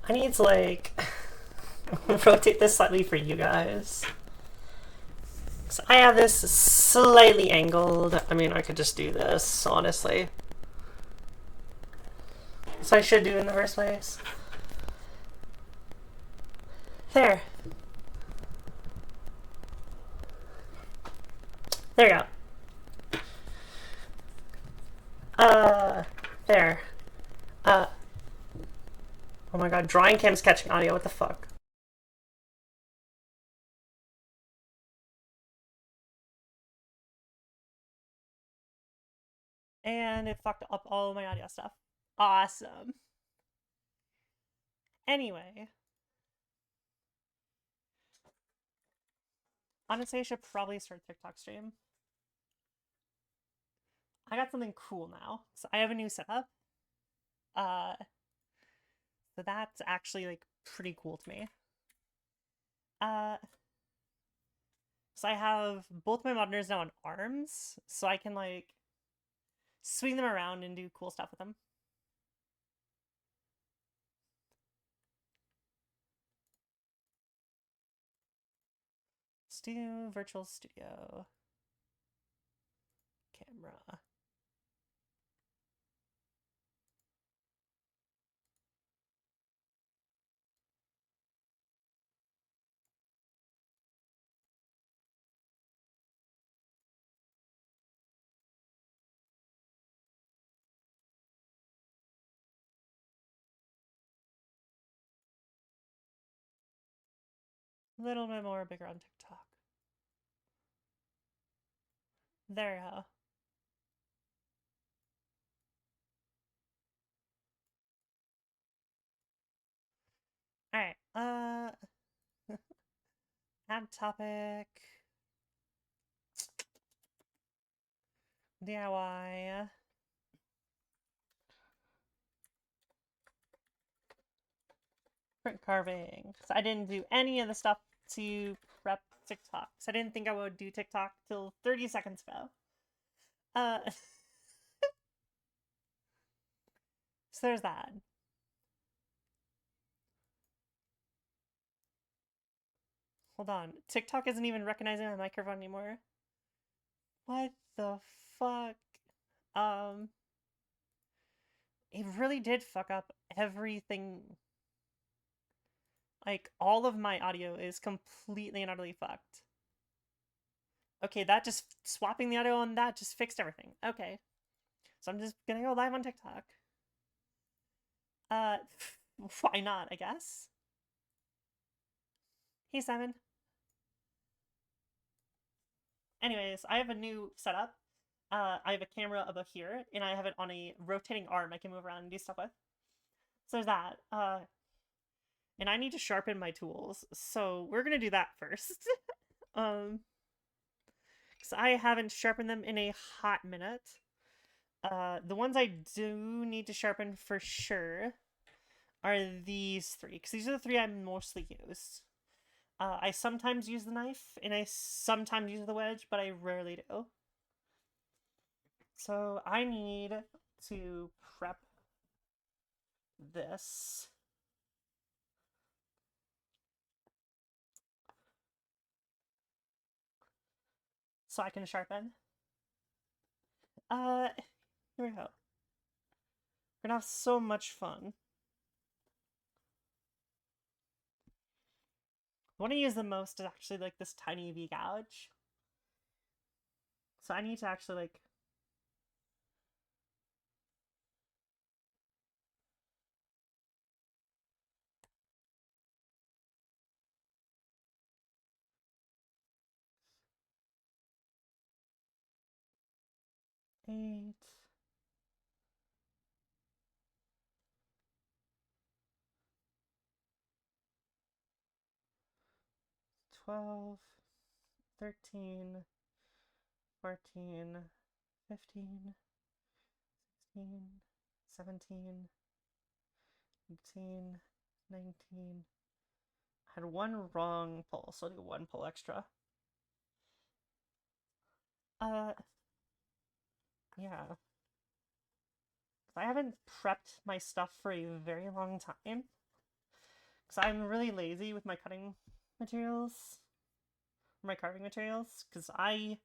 I need to like rotate this slightly for you guys. So I have this slightly angled. I mean, I could just do this, honestly. So I should do in the first place. There. There you go. There. Uh, oh my god, drawing cam's catching audio, what the fuck? And it fucked up all my audio stuff. Awesome. Anyway, honestly, I should probably start TikTok stream. I got something cool now. So I have a new setup. Uh, so that's actually like pretty cool to me. Uh, so I have both my monitors now on arms, so I can like swing them around and do cool stuff with them. Let's do virtual studio camera. A little bit more bigger on TikTok. There you go. Alright, add topic. DIY. Print carving. So I didn't do any of the stuff to prep TikTok. So I didn't think I would do TikTok till 30 seconds ago. So there's that. Hold on. TikTok isn't even recognizing my microphone anymore. What the fuck? Um, it really did fuck up everything. Like, all of my audio is completely and utterly fucked. Okay, that just swapping the audio on that just fixed everything. Okay. So I'm just gonna go live on TikTok. Uh, why not, I guess? Hey, Simon. Anyways, I have a new setup. I have a camera above here, and I have it on a rotating arm I can move around and do stuff with. So there's that. And I need to sharpen my tools, so we're gonna do that first. um, because I haven't sharpened them in a hot minute. The ones I do need to sharpen for sure are these three, because these are the three I mostly use. I sometimes use the knife, and I sometimes use the wedge, but I rarely do. So I need to prep this. So I can sharpen. Here we go. We're gonna have so much fun. What I use the most is actually like this tiny V gouge. So I need to actually like 8, 12, 13, 14, 15, 16, 17, 18, 19. I had one wrong pull, so I'll do one pull extra. Uh, yeah. I haven't prepped my stuff for a very long time. Because I'm really lazy with my cutting materials, my carving materials, because I'm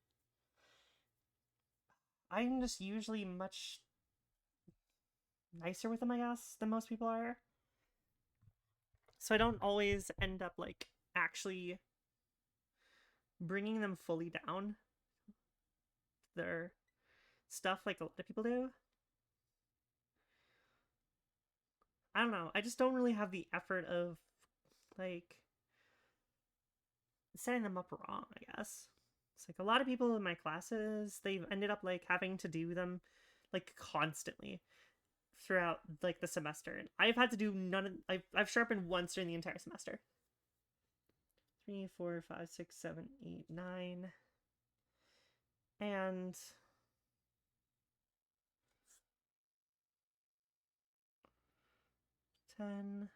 just usually much nicer with them, I guess, than most people are. So I don't always end up, like, actually bringing them fully down their stuff like a lot of people do. I don't know. I just don't really have the effort of, like, setting them up wrong, I guess. It's like a lot of people in my classes, they've ended up, like, having to do them, like, constantly throughout, like, the semester. And I've had to do none of... I've sharpened once during the entire semester. 3, 4, 5, 6, 7, 8, 9. And... 10...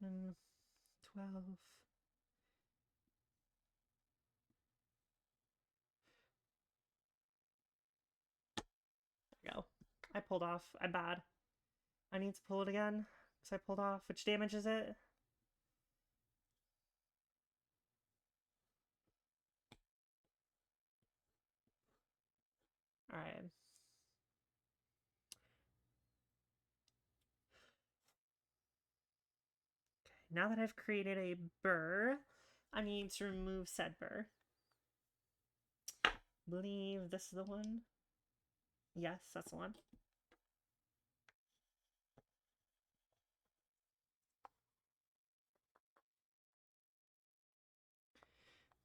12... There we go. I pulled off. I'm bad. I need to pull it again. Because I pulled off. Which damage is it? Alright. Okay, now that I've created a burr, I need to remove said burr. I believe this is the one. Yes, that's the one.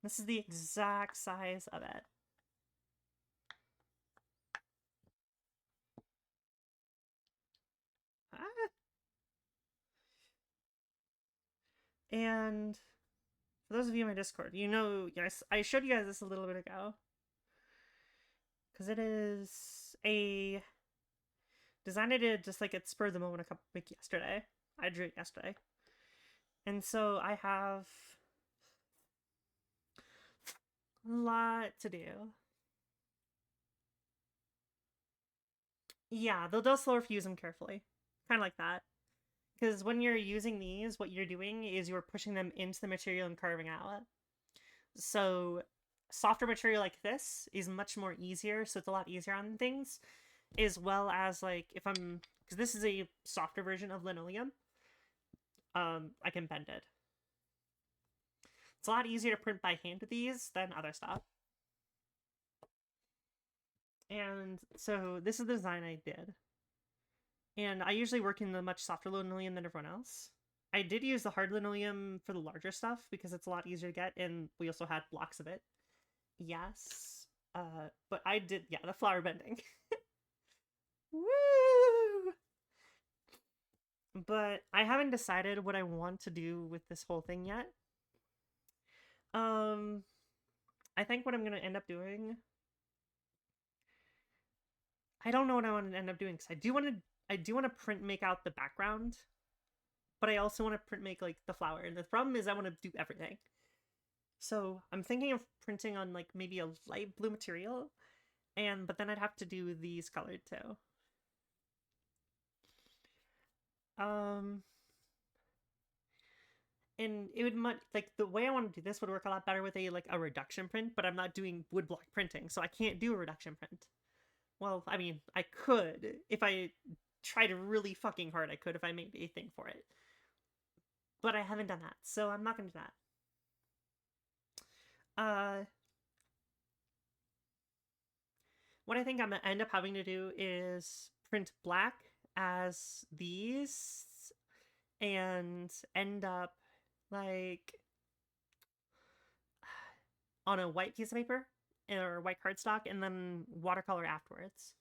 This is the exact size of it. And for those of you in my Discord, you know, yes, I showed you guys this a little bit ago. Because it is a design I did just like at spur of the moment like yesterday. I drew it yesterday. And so I have a lot to do. Yeah, they'll slower if you use them carefully. Kind of like that. Because when you're using these, what you're doing is you're pushing them into the material and carving out. So softer material like this is much more easier, so it's a lot easier on things. As well as, like, if I'm... Because this is a softer version of linoleum. I can bend it. It's a lot easier to print by hand with these than other stuff. And so this is the design I did. And I usually work in the much softer linoleum than everyone else. I did use the hard linoleum for the larger stuff because it's a lot easier to get, and we also had blocks of it. Yes. But I did, yeah, the flower bending. Woo! But I haven't decided what I want to do with this whole thing yet. I think what I'm gonna end up doing... I don't know what I want to end up doing, because I do want to print make out the background, but I also want to print make, like, the flower. And the problem is I want to do everything. So I'm thinking of printing on, like, maybe a light blue material, but then I'd have to do these colored too. And it would like, the way I want to do this would work a lot better with a reduction print, but I'm not doing woodblock printing, so I can't do a reduction print. Well, I mean, I could. If I tried really fucking hard, I could if I made a thing for it. But I haven't done that, so I'm not gonna do that. What I think I'm gonna end up having to do is print black as these and end up, like, on a white piece of paper or white cardstock and then watercolor afterwards.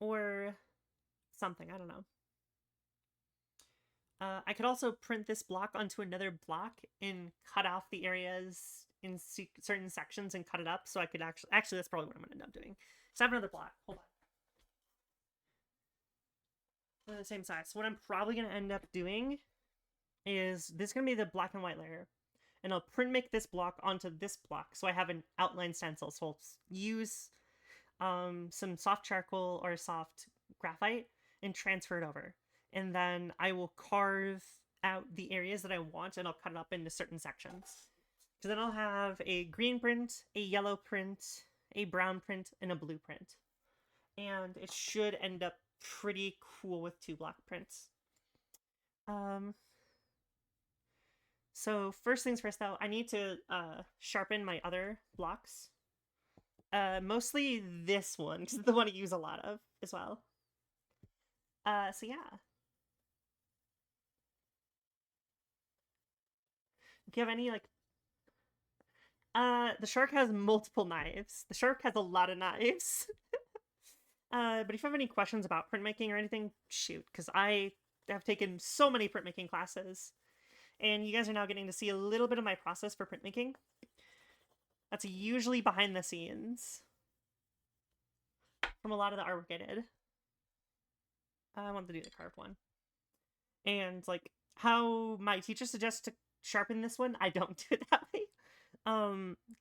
Or something, I don't know. I could also print this block onto another block and cut off the areas in certain sections and cut it up, so I could actually that's probably what I'm going to end up doing. So I have another block. Hold on. They're the same size. So what I'm probably going to end up doing is this is going to be the black and white layer. And I'll print make this block onto this block, so I have an outline stencil. So I'll use some soft charcoal or soft graphite and transfer it over. And then I will carve out the areas that I want and I'll cut it up into certain sections. So then I'll have a green print, a yellow print, a brown print, and a blue print. And it should end up pretty cool with two black prints. Um, so first things first though, I need to sharpen my other blocks. Mostly this one, because it's the one I use a lot of as well. So yeah. If you have any like the shark has multiple knives. The shark has a lot of knives. But if you have any questions about printmaking or anything, shoot, because I have taken so many printmaking classes, and you guys are now getting to see a little bit of my process for printmaking. That's usually behind the scenes from a lot of the artwork I did. I want to do the carved one. And like how my teacher suggests to sharpen this one, I don't do it that way.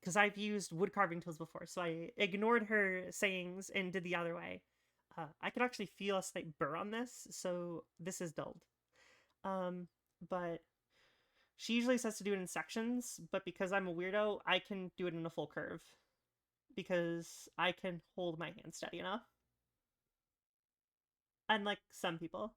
Because I've used wood carving tools before, so I ignored her sayings and did the other way. I could actually feel a slight burr on this, so this is dulled. But she usually says to do it in sections, but because I'm a weirdo, I can do it in a full curve. Because I can hold my hand steady enough. Unlike some people.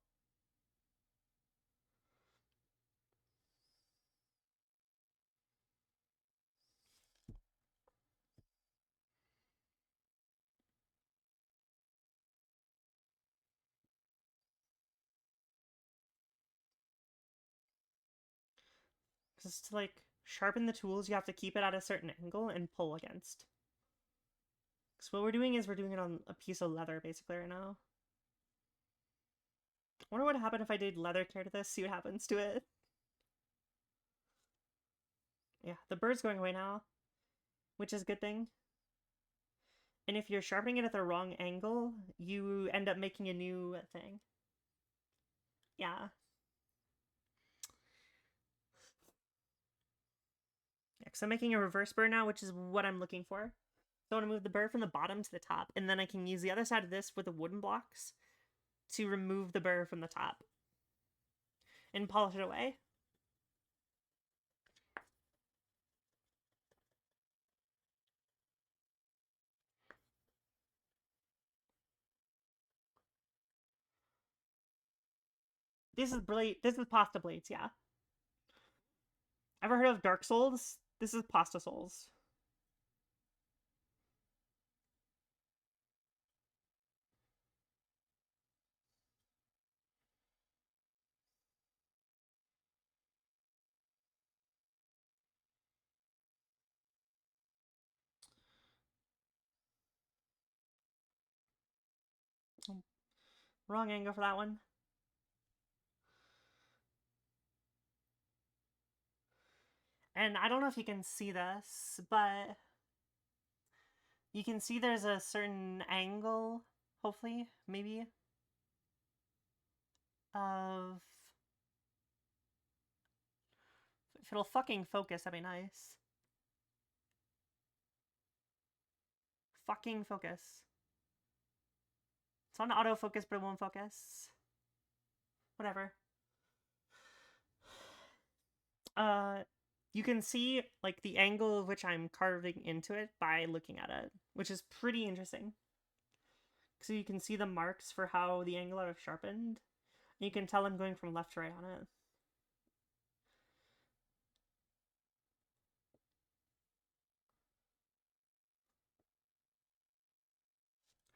Because to like sharpen the tools, you have to keep it at a certain angle and pull against. So what we're doing is we're doing it on a piece of leather basically right now. I wonder what would happen if I did leather care to this, see what happens to it. Yeah, the bird's going away now, which is a good thing. And if you're sharpening it at the wrong angle, you end up making a new thing. Yeah. Yeah, because I'm making a reverse burr now, which is what I'm looking for. So I want to move the burr from the bottom to the top, and then I can use the other side of this with the wooden blocks to remove the burr from the top and polish it away. This is blade. This is pasta blades. Yeah. Ever heard of Dark Souls? This is pasta souls. Wrong angle for that one. And I don't know if you can see this, but you can see there's a certain angle, hopefully, maybe, of... If it'll fucking focus, that'd be nice. Fucking focus. It's on autofocus, but it won't focus. Whatever. You can see, like, the angle of which I'm carving into it by looking at it, which is pretty interesting. So you can see the marks for how the angle I've sharpened. You can tell I'm going from left to right on it.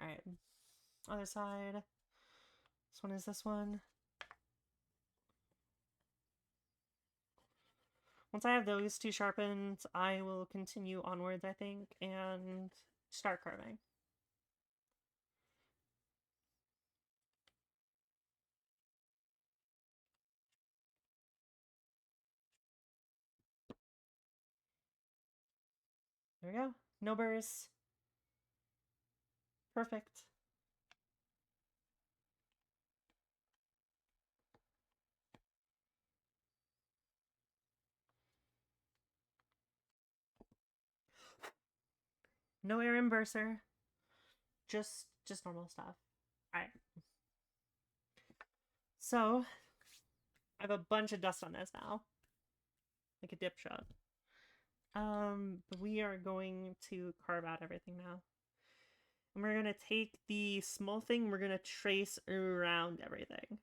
Alright. Other side. This one is this one. Once I have those two sharpened, I will continue onwards, I think, and start carving. There we go. No burrs. Perfect. No air immerser. just normal stuff. All right. So I have a bunch of dust on this now, like a dip shot. But we are going to carve out everything now. And we're gonna take the small thing, we're gonna trace around everything.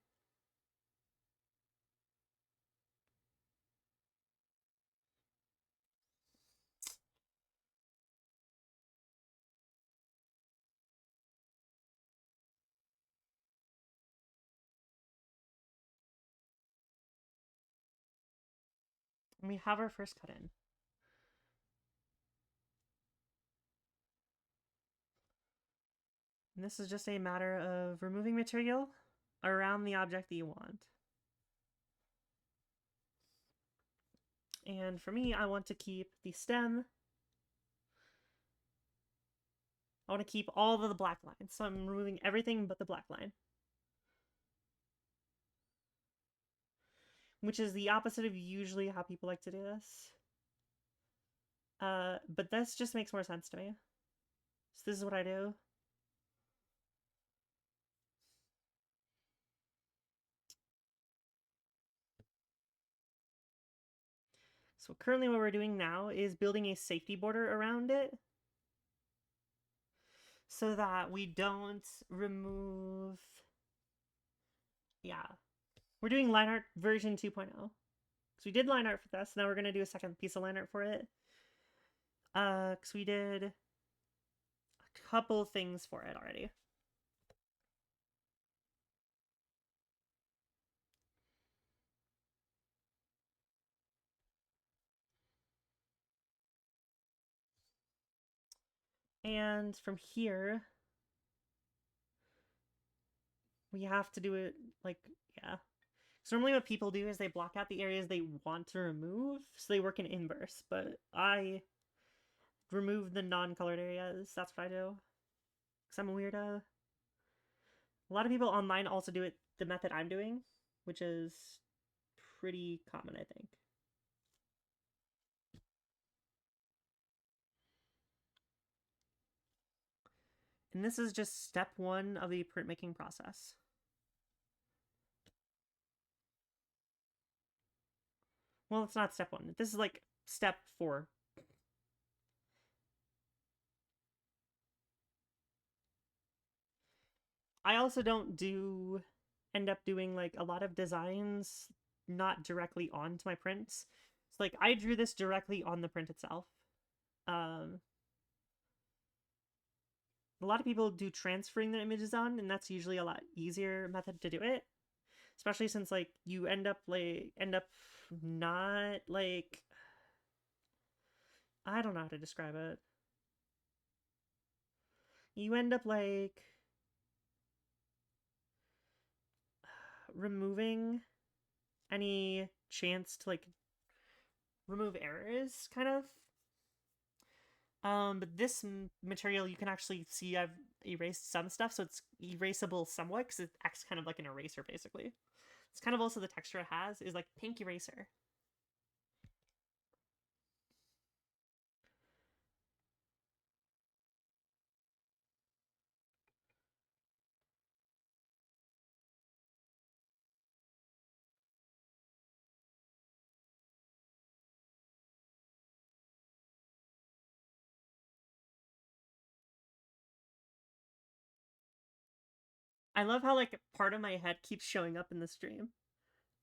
And we have our first cut in. And this is just a matter of removing material around the object that you want. And for me, I want to keep the stem. I want to keep all of the black lines. So I'm removing everything but the black line. Which is the opposite of usually how people like to do this. But this just makes more sense to me. So this is what I do. So currently what we're doing now is building a safety border around it so that we don't remove... Yeah. We're doing line art version 2.0. So we did line art for this. Now we're going to do a second piece of line art for it. Because we did a couple things for it already. And from here, we have to do it like, yeah. So normally what people do is they block out the areas they want to remove, so they work in inverse, but I remove the non-colored areas. That's what I do. Because I'm a weirdo. A lot of people online also do it the method I'm doing, which is pretty common, I think. And this is just step 1 of the printmaking process. Well, it's not step 1. This is like step 4. I also don't end up doing like a lot of designs not directly onto my prints. So like I drew this directly on the print itself. A lot of people do transferring their images on, and that's usually a lot easier method to do it. Especially since like you end up not like, I don't know how to describe it. You end up like removing any chance to like remove errors, kind of. But this material, you can actually see I've erased some stuff, so it's erasable somewhat, because it acts kind of like an eraser, basically. It's kind of also the texture it has is like pink eraser. I love how like part of my head keeps showing up in the stream.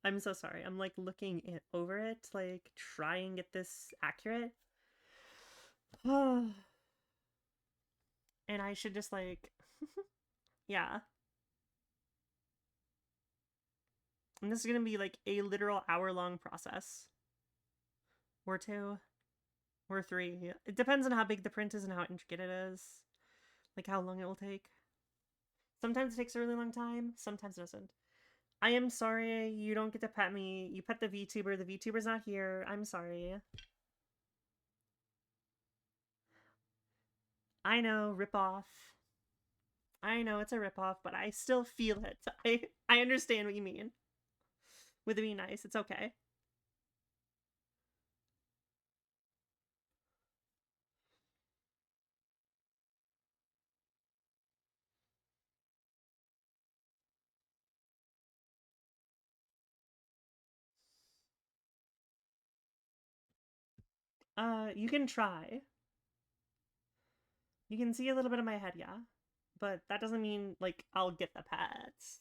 I'm so sorry. I'm like looking over it, like try and get this accurate. And I should just like, yeah. And this is gonna be like a literal hour-long process. Or 2. Or 3. It depends on how big the print is and how intricate it is. Like how long it will take. Sometimes it takes a really long time, sometimes it doesn't. I am sorry you don't get to pet me. You pet the VTuber. The VTuber's not here. I'm sorry. I know, ripoff. I know it's a ripoff, but I still feel it. I understand what you mean. With it being nice, it's okay. You can try. You can see a little bit of my head, yeah. But that doesn't mean, like, I'll get the pets.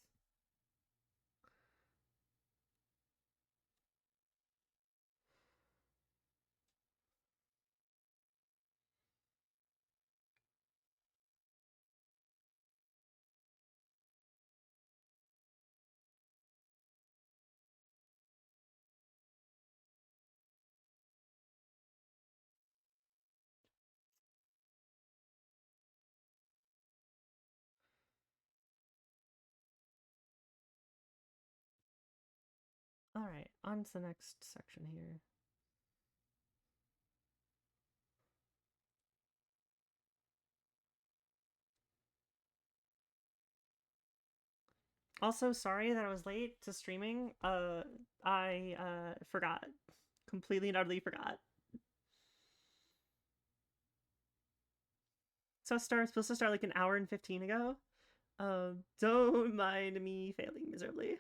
Alright, on to the next section here. Also, sorry that I was late to streaming. I forgot. Completely and utterly forgot. So supposed to start like an hour and 15 ago. Don't mind me failing miserably.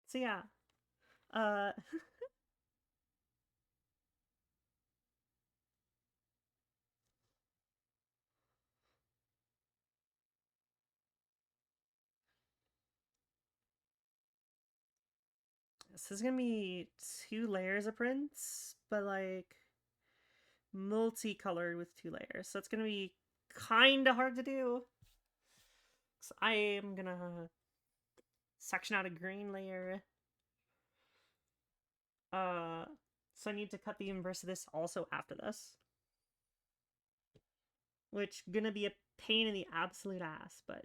So yeah. Uh this is gonna be 2 layers of prints, but like multicolored with 2 layers. So it's gonna be kinda hard to do. So I am gonna section out a green layer. So I need to cut the inverse of this also after this. Which gonna be a pain in the absolute ass, but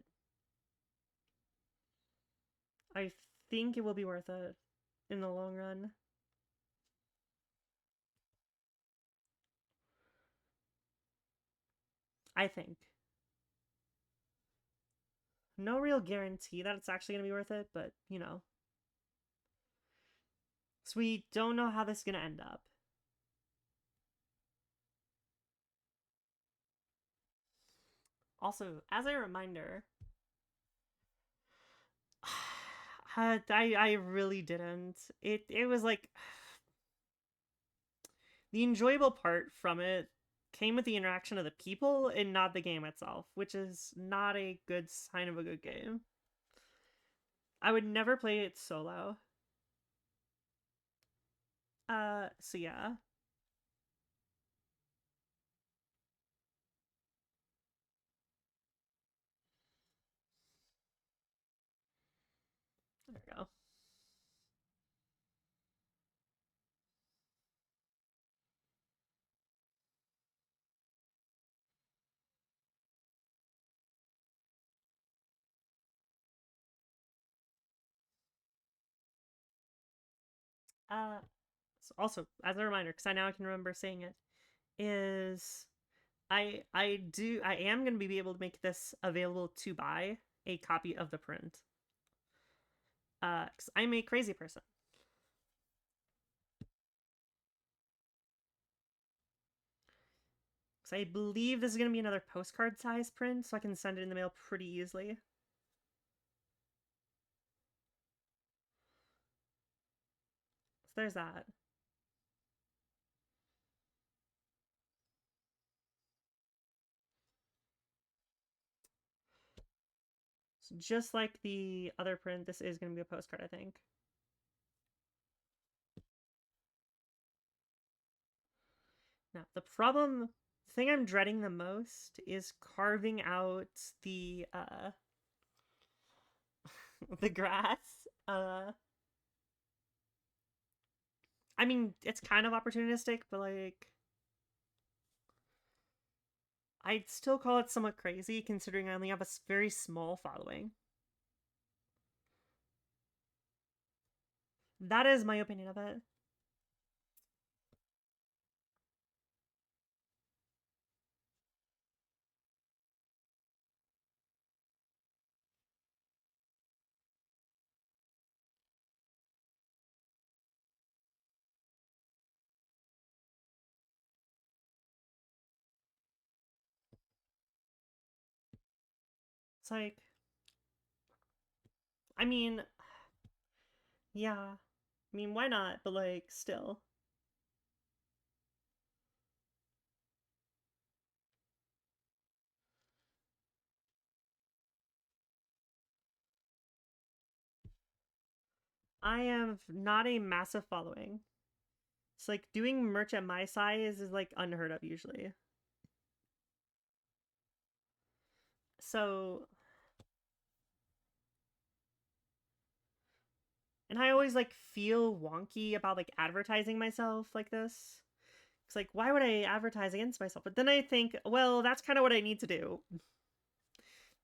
I think it will be worth it in the long run. I think. No real guarantee that it's actually gonna be worth it, but you know. So we don't know how this is gonna end up. Also, as a reminder, I really didn't. It was like the enjoyable part from it came with the interaction of the people and not the game itself, which is not a good sign of a good game. I would never play it solo. So yeah. There we go. So also as a reminder, because I can remember saying it, is I am gonna be able to make this available to buy a copy of the print. Because I'm a crazy person. Because I believe this is gonna be another postcard size print, so I can send it in the mail pretty easily. So there's that. So just like the other print, this is gonna be a postcard, I think. Now the thing I'm dreading the most is carving out the the grass. I mean, it's kind of opportunistic, but like I'd still call it somewhat crazy considering I only have a very small following. That is my opinion of it. It's like, I mean, yeah. I mean, why not? But like, still. I have not a massive following. It's like doing merch at my size is like unheard of usually. So, and I always like feel wonky about like advertising myself like this. It's like, why would I advertise against myself? But then I think, well, that's kind of what I need to do.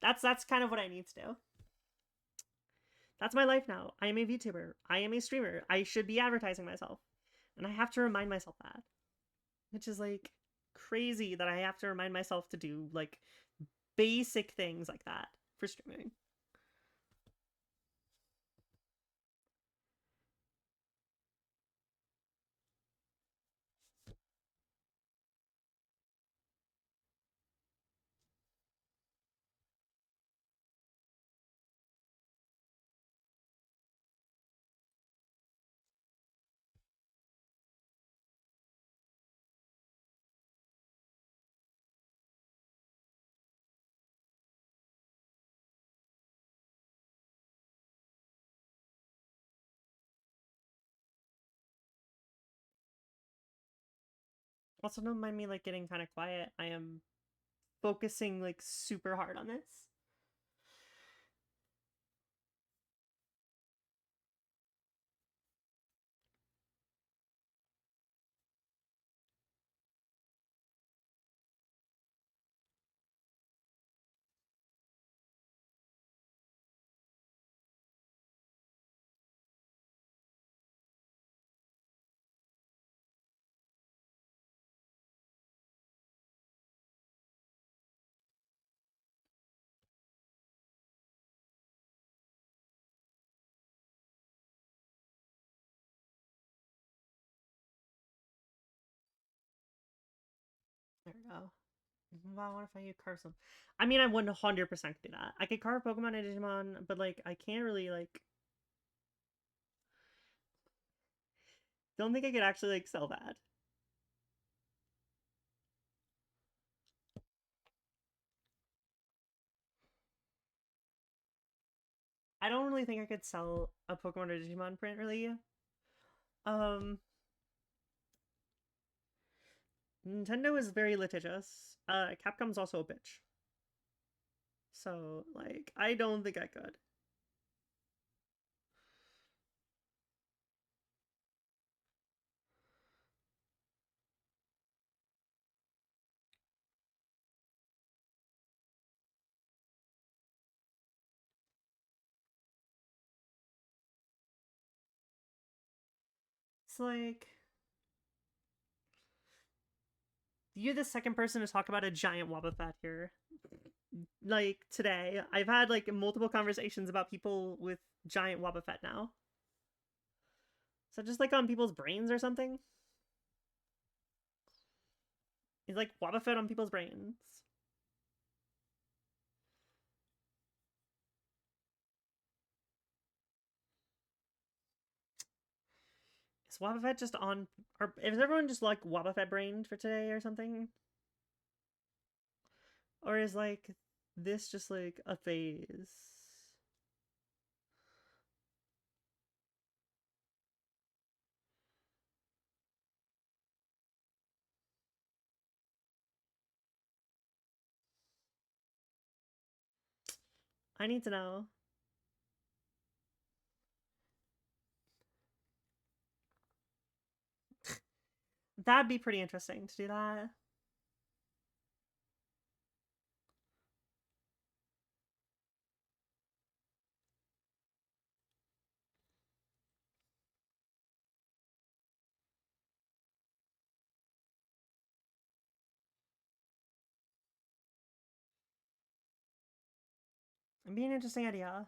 That's kind of what I need to do. That's my life now. I am a VTuber. I am a streamer. I should be advertising myself. And I have to remind myself that. Which is like crazy that I have to remind myself to do like basic things like that for streaming. Also, don't mind me like getting kind of quiet. I am focusing like super hard on this. There we go. Wow, what if I could carve some? I mean, I 100% could do that. I could carve Pokemon and Digimon, but like, I can't really like. Don't think I could actually like sell that. I don't really think I could sell a Pokemon or Digimon print really. Um, Nintendo is very litigious. Capcom's also a bitch. So like, I don't think I could. It's like you're the second person to talk about a giant Wobbuffet here. Like today, I've had like multiple conversations about people with giant Wobbuffet now. So just like on people's brains or something. It's like Wobbuffet on people's brains. Is Wobbuffet just on? Or is everyone just like Wobbuffet brained for today or something? Or is like this just like a phase? I need to know. That'd be pretty interesting to do that. It'd be an interesting idea.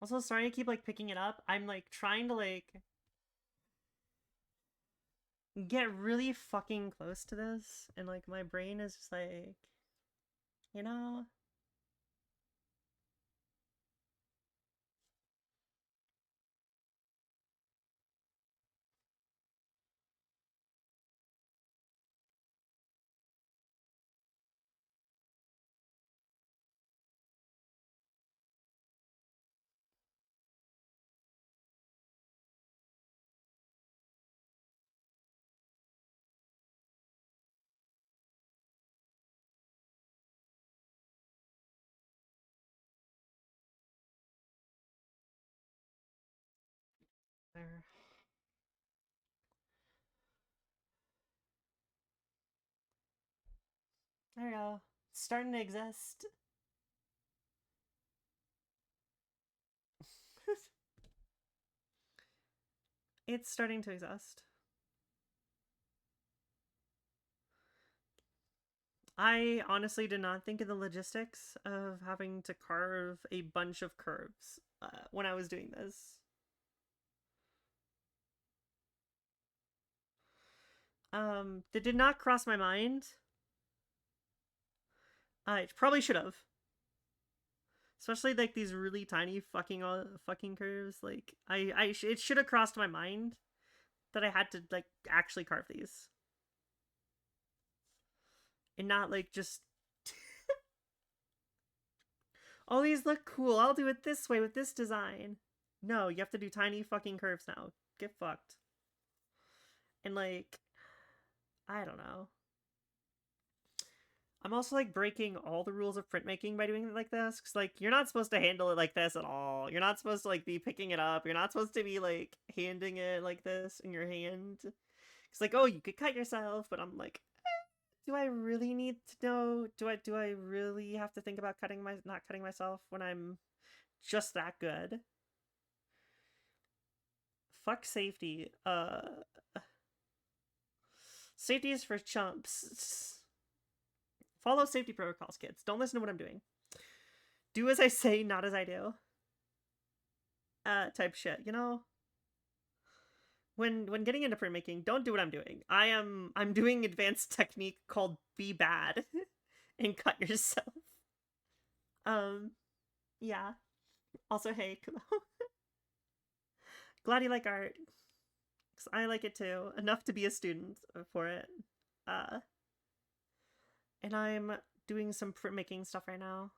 Also, sorry I keep, like, picking it up. I'm, like, trying to, like, get really fucking close to this, and, like, my brain is just like, you know? There. There we go. It's starting to exist. It's starting to exist. I honestly did not think of the logistics of having to carve a bunch of curves when I was doing this. That did not cross my mind. I probably should have. Especially like these really tiny fucking curves. Like it should have crossed my mind that I had to like actually carve these, and not like just. Oh, these look cool. I'll do it this way with this design. No, you have to do tiny fucking curves now. Get fucked. And like, I don't know. I'm also like breaking all the rules of printmaking by doing it like this, because like you're not supposed to handle it like this at all. You're not supposed to like be picking it up. You're not supposed to be like handing it like this in your hand. It's like, oh, you could cut yourself, but I'm like, do I really need to know? Do I really have to think about not cutting myself when I'm just that good? Fuck safety. Safety is for chumps. Follow safety protocols, kids. Don't listen to what I'm doing. Do as I say, not as I do. Type shit, you know? When getting into printmaking, don't do what I'm doing. I'm doing advanced technique called be bad and cut yourself. Um yeah. Also, hey, Kumo. Glad you like art. Cause I like it too. Enough to be a student for it. Uh and I'm doing some printmaking stuff right now.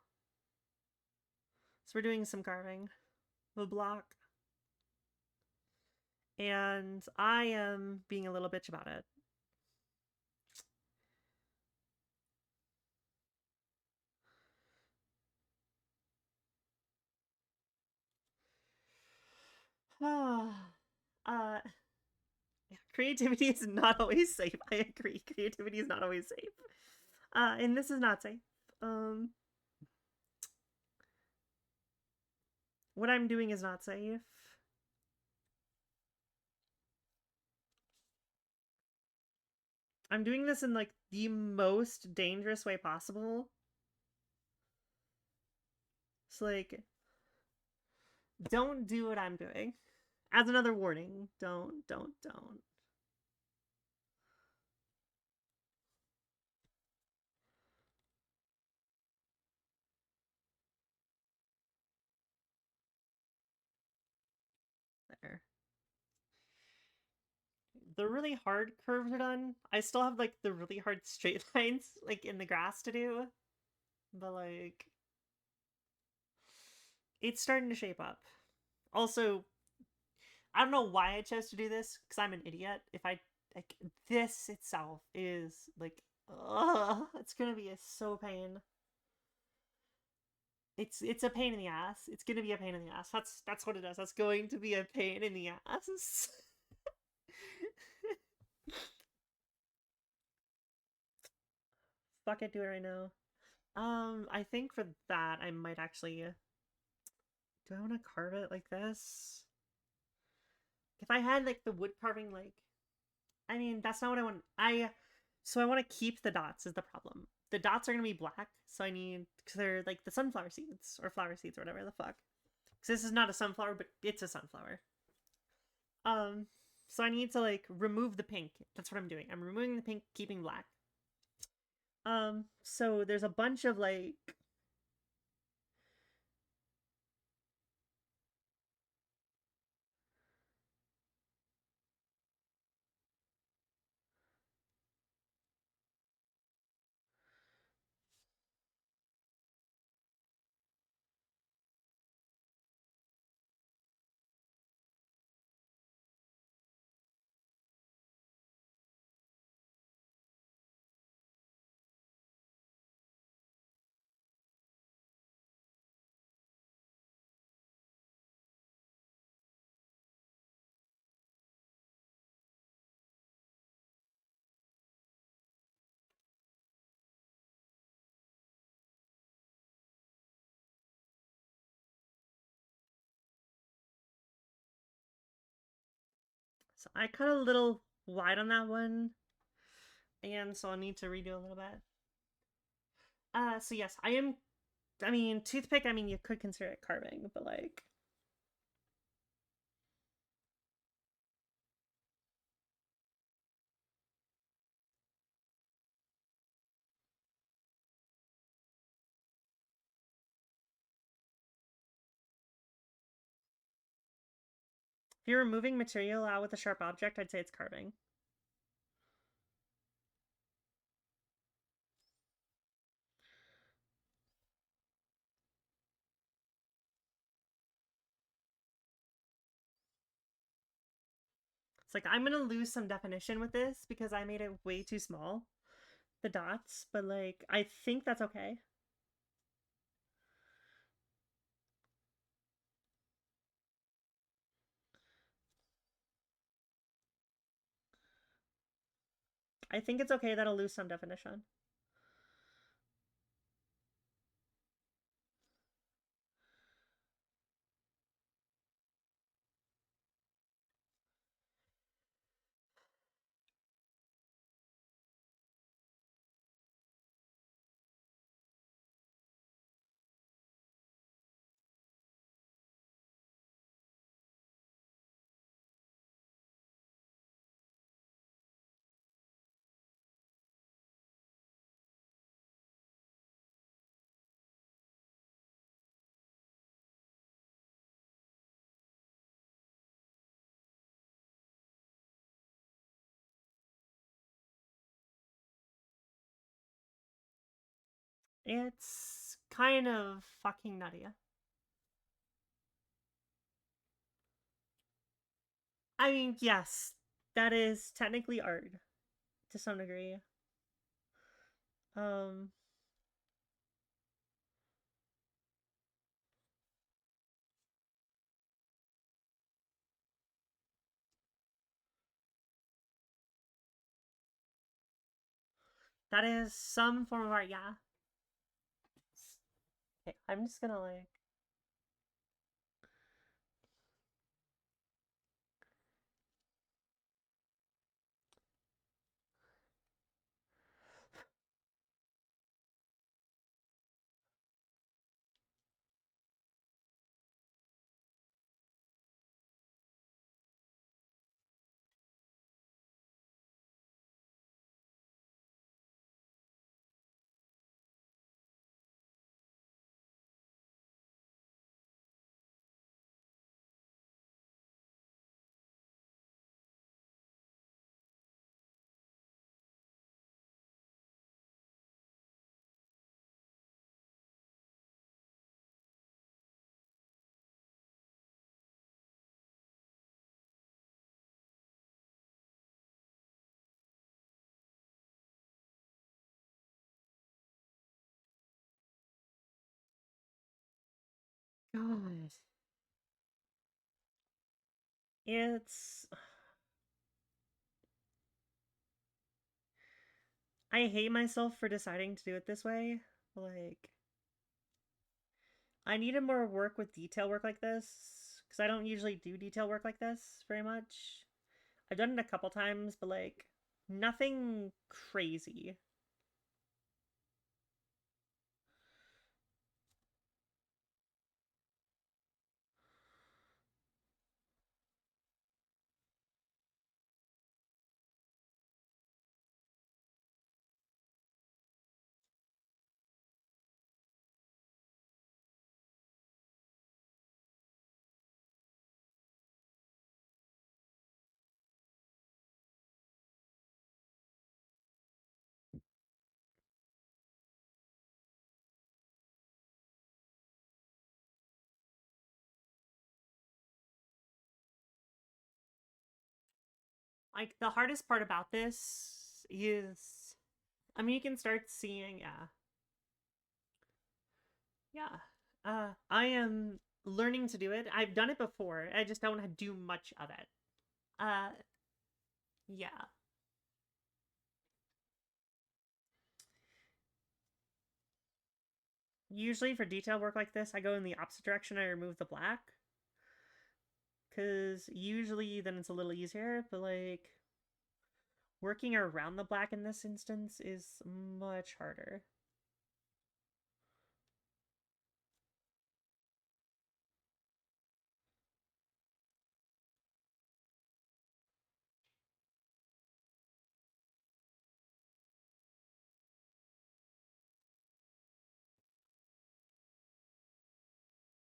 So we're doing some carving of a block. And I am being a little bitch about it. uh creativity is not always safe. I agree. Creativity is not always safe. And this is not safe. What I'm doing is not safe. I'm doing this in like the most dangerous way possible. It's like, don't do what I'm doing. As another warning, don't. There. The really hard curves are done. I still have like the really hard straight lines like in the grass to do. But like it's starting to shape up. Also, I don't know why I chose to do this because I'm an idiot. If I like this itself is like, it's gonna be so pain. It's a pain in the ass. It's gonna be a pain in the ass. That's what it is. That's going to be a pain in the ass. Fuck it, do it right now. I think for that I might actually. Do I want to carve it like this? If I had like the wood carving, like, I mean, that's not what I want. So I want to keep the dots is the problem. The dots are gonna be black, so I need because they're like the sunflower seeds or flower seeds or whatever the fuck. Because this is not a sunflower, but it's a sunflower. Um, so I need to like remove the pink. That's what I'm doing. I'm removing the pink, keeping black. So there's a bunch of like so I cut a little wide on that one. And so I'll need to redo a little bit. So yes, I mean, toothpick, I mean, you could consider it carving, but like. If you're removing material out with a sharp object, I'd say it's carving. It's like, I'm gonna lose some definition with this because I made it way too small, the dots, but like, I think that's okay. I think it's okay that'll lose some definition. It's kind of fucking nutty. I mean, yes, that is technically art to some degree. Um, that is some form of art, yeah. Okay, I'm just gonna like. God. It's. I hate myself for deciding to do it this way. Like, I needed more work with detail work like this because I don't usually do detail work like this very much. I've done it a couple times, but like nothing crazy. like the hardest part about this is, I mean, you can start seeing, yeah. I am learning to do it. I've done it before. I just don't do much of it. Uh, yeah. Usually for detail work like this, I go in the opposite direction. I remove the black. Because usually then it's a little easier, but like working around the black in this instance is much harder.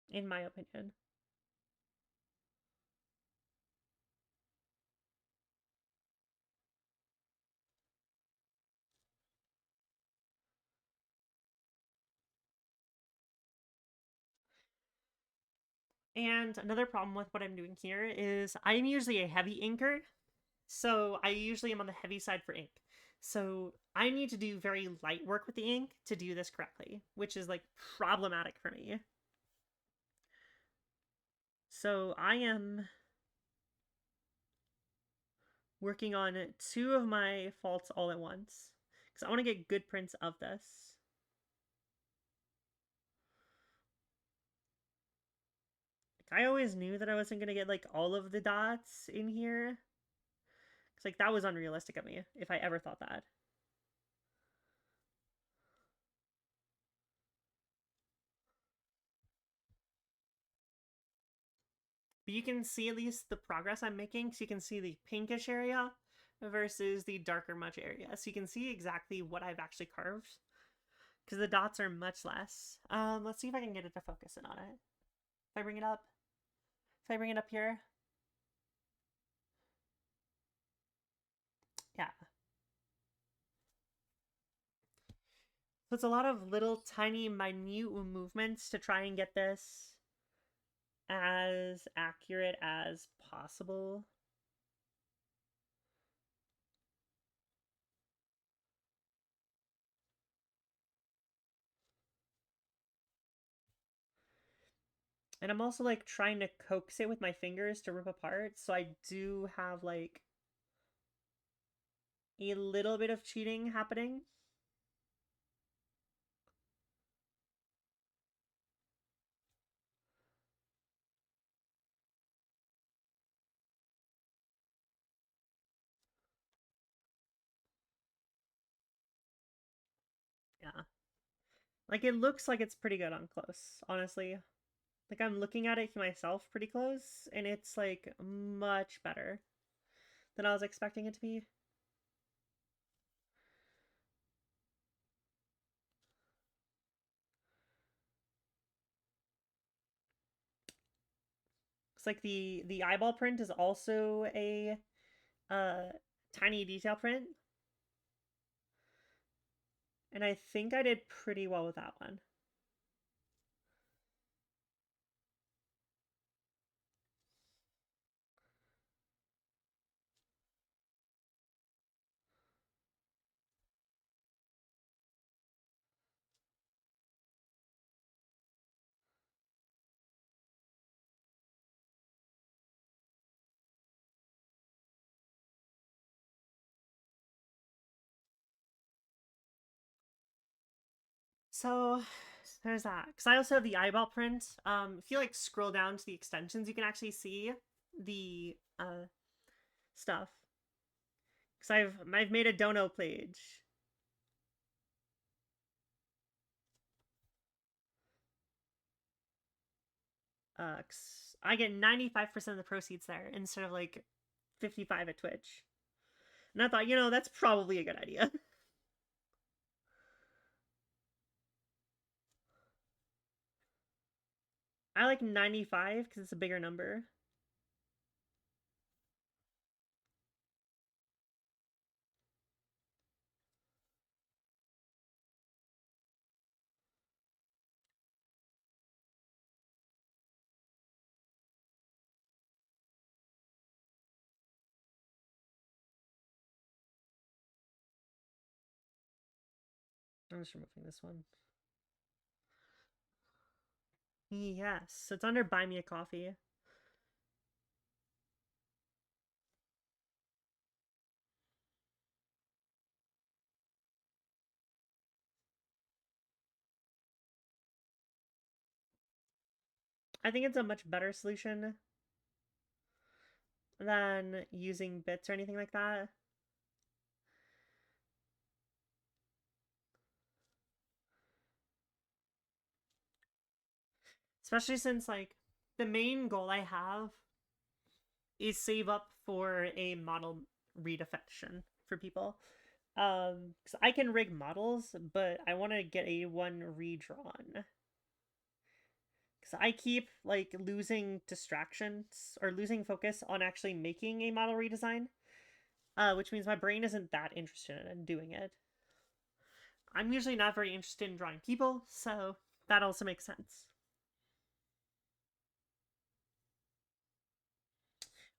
In my opinion. And another problem with what I'm doing here is I'm usually a heavy inker, so I usually am on the heavy side for ink. So I need to do very light work with the ink to do this correctly, which is like problematic for me. So I am working on two of my faults all at once because I want to get good prints of this. Like, I always knew that I wasn't going to get like all of the dots in here. Cause like that was unrealistic of me if I ever thought that. But you can see at least the progress I'm making. So you can see the pinkish area versus the darker much area. So you can see exactly what I've actually carved. Because the dots are much less. Let's see if I can get it to focus in on it. If I bring it up. If I bring it up here. Yeah. So it's a lot of little tiny minute movements to try and get this as accurate as possible. And I'm also like trying to coax it with my fingers to rip apart. So I do have like a little bit of cheating happening. Yeah. Like it looks like it's pretty good on close, honestly. Like I'm looking at it myself pretty close and it's like much better than I was expecting it to be. It's like the eyeball print is also a uh tiny detail print. And I think I did pretty well with that one. So there's that. Because I also have the eyeball print. If you like scroll down to the extensions, you can actually see the stuff. Because I've made a dono page. I get 95% of the proceeds there instead of like 55 at Twitch. And I thought, that's probably a good idea. I like 95 because it's a bigger number. I'm just removing this one. Yes, it's under Buy Me a Coffee. I think it's a much better solution than using bits or anything like that. Especially since, like, the main goal I have is save up for a model redefinition for people. Because I can rig models, but I want to get a one redrawn. Because I keep, like, losing distractions or losing focus on actually making a model redesign, which means my brain isn't that interested in doing it. I'm usually not very interested in drawing people, so that also makes sense.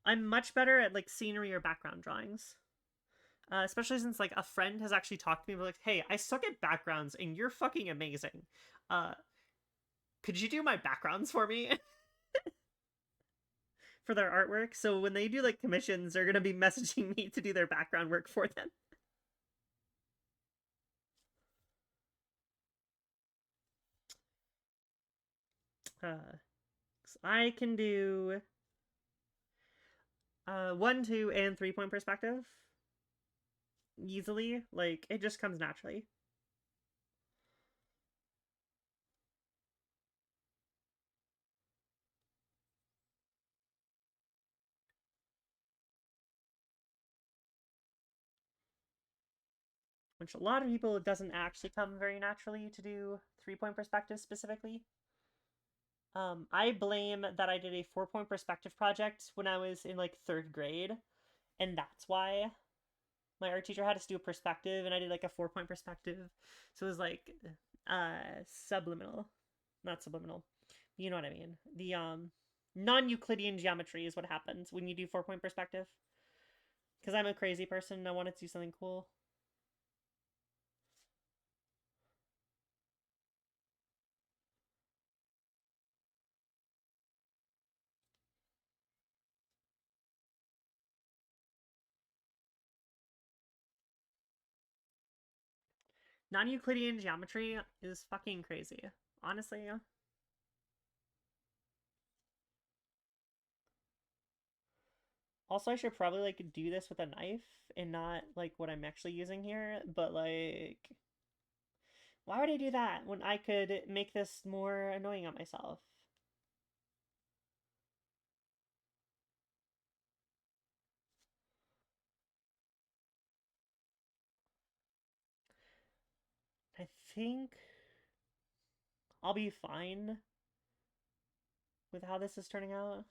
I'm much better at, like, scenery or background drawings. Especially since, like, a friend has actually talked to me like, hey, I suck at backgrounds and you're fucking amazing. Could you do my backgrounds for me? For their artwork. So when they do, like, commissions, they're gonna be messaging me to do their background work for them. I can do 1, 2, and 3-point perspective easily. Like, it just comes naturally. Which a lot of people, it doesn't actually come very naturally to do 3-point perspective specifically. I blame that I did a 4-point perspective project when I was in, like, 3rd grade, and that's why my art teacher had us do a perspective, and I did, like, a 4-point perspective. So it was like subliminal, not subliminal. You know what I mean? The non-Euclidean geometry is what happens when you do 4-point perspective. Because I'm a crazy person and I wanted to do something cool. Non-Euclidean geometry is fucking crazy. Honestly. Also, I should probably, like, do this with a knife and not, like, what I'm actually using here. But, like, why would I do that when I could make this more annoying on myself? I think I'll be fine with how this is turning out.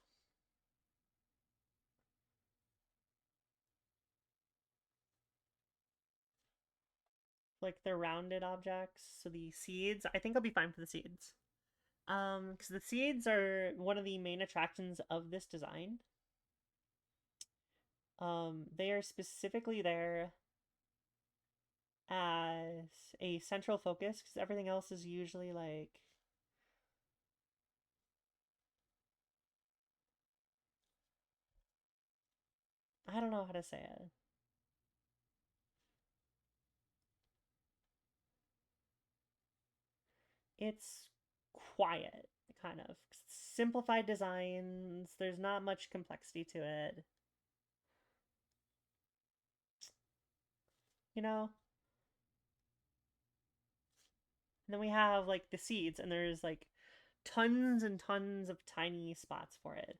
Like the rounded objects, so the seeds, I think I'll be fine for the seeds. Because the seeds are one of the main attractions of this design. They are specifically there as a central focus because everything else is usually like I don't know how to say it. It's quiet, kind of simplified designs. There's not much complexity to it. You know. And then we have like the seeds, and there's like tons and tons of tiny spots for it.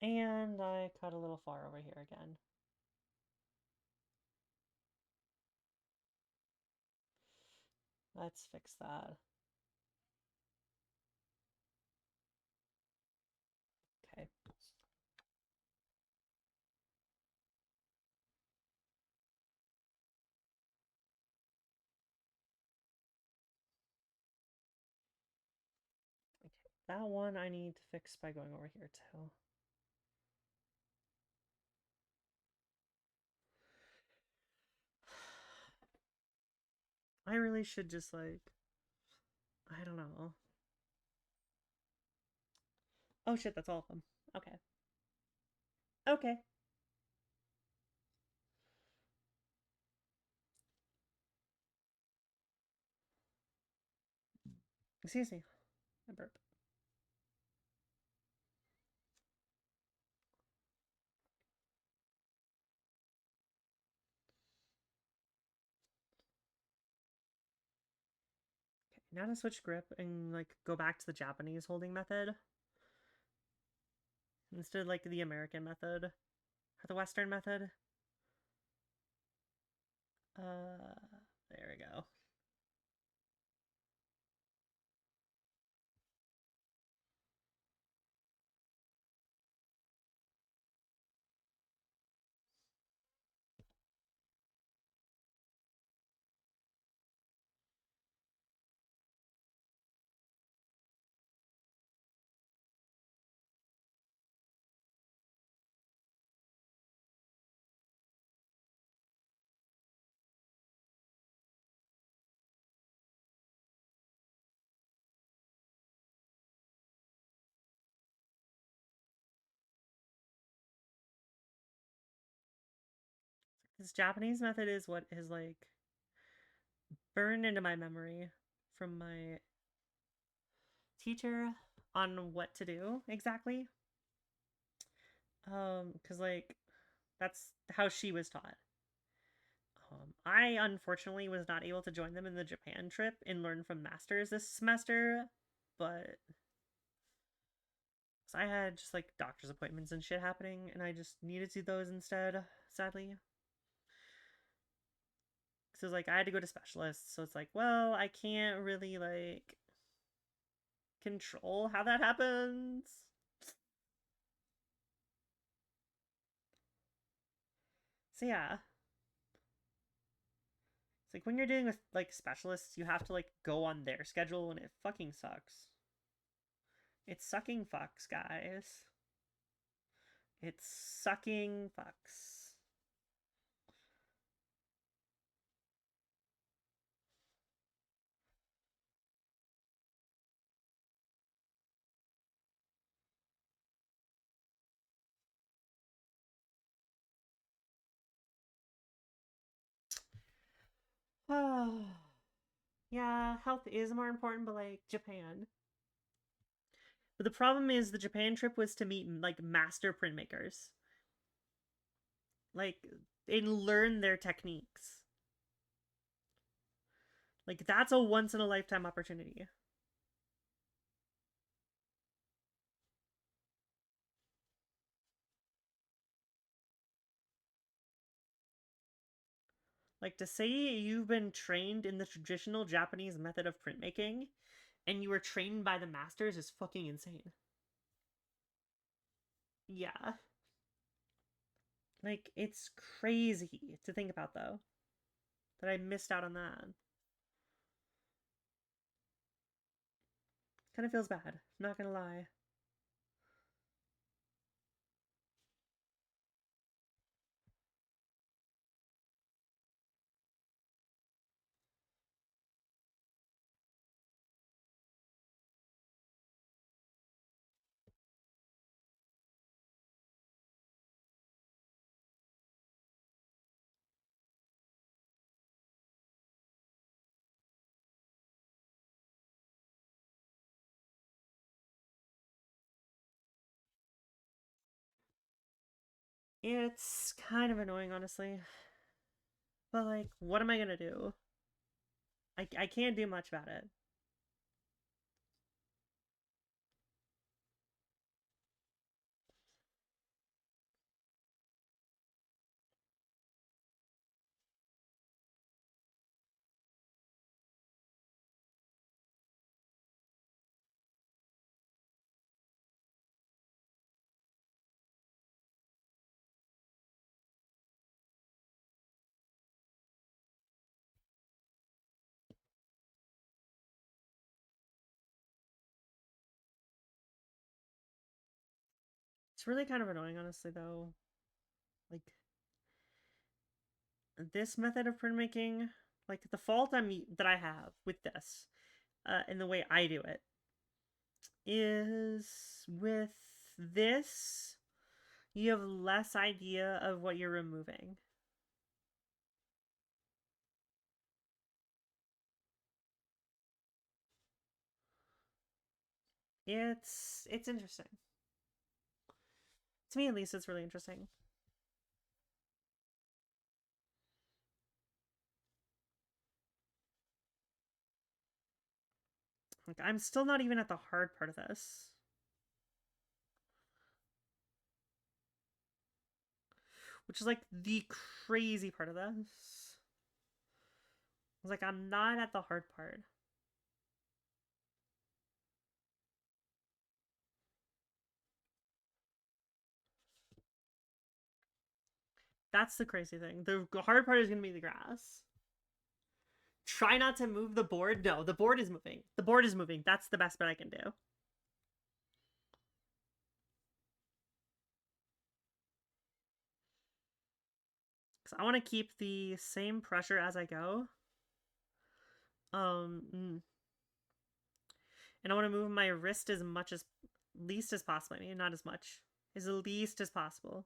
And I cut a little far over here again. Let's fix that. Okay. Okay, that one I need to fix by going over here too. I really should just like, I don't know. Oh shit, that's all of them. Okay. Okay. Excuse me. I burp. Okay, now to switch grip and like go back to the Japanese holding method instead of like the American method or the Western method. There we go. This Japanese method is what is like burned into my memory from my teacher on what to do exactly. Because like that's how she was taught. I unfortunately was not able to join them in the Japan trip and learn from masters this semester, but I had just like doctor's appointments and shit happening, and I just needed to do those instead, sadly. So it's like I had to go to specialists, so it's like, well, I can't really like control how that happens. So yeah, it's like when you're dealing with like specialists, you have to like go on their schedule, and it fucking sucks. It's sucking fucks, guys. It's sucking fucks. Yeah, health is more important, but like Japan. But the problem is the Japan trip was to meet like master printmakers, like and learn their techniques. Like that's a once in a lifetime opportunity. Like to say you've been trained in the traditional Japanese method of printmaking and you were trained by the masters is fucking insane. Yeah. Like it's crazy to think about though that I missed out on that. Kind of feels bad, not gonna lie. It's kind of annoying, honestly. But like, what am I gonna do? I can't do much about it. It's really kind of annoying, honestly, though. Like, this method of printmaking, like, the fault that I have with this, and the way I do it, is with this, you have less idea of what you're removing. It's interesting. To me, at least, it's really interesting. Like, I'm still not even at the hard part of this. Which is like the crazy part of this. It's like I'm not at the hard part. That's the crazy thing. The hard part is going to be the grass. Try not to move the board. No, the board is moving. The board is moving. That's the best bet I can do. Because I want to keep the same pressure as I go. And I want to move my wrist as much as least as possible. I mean, not as much. As least as possible.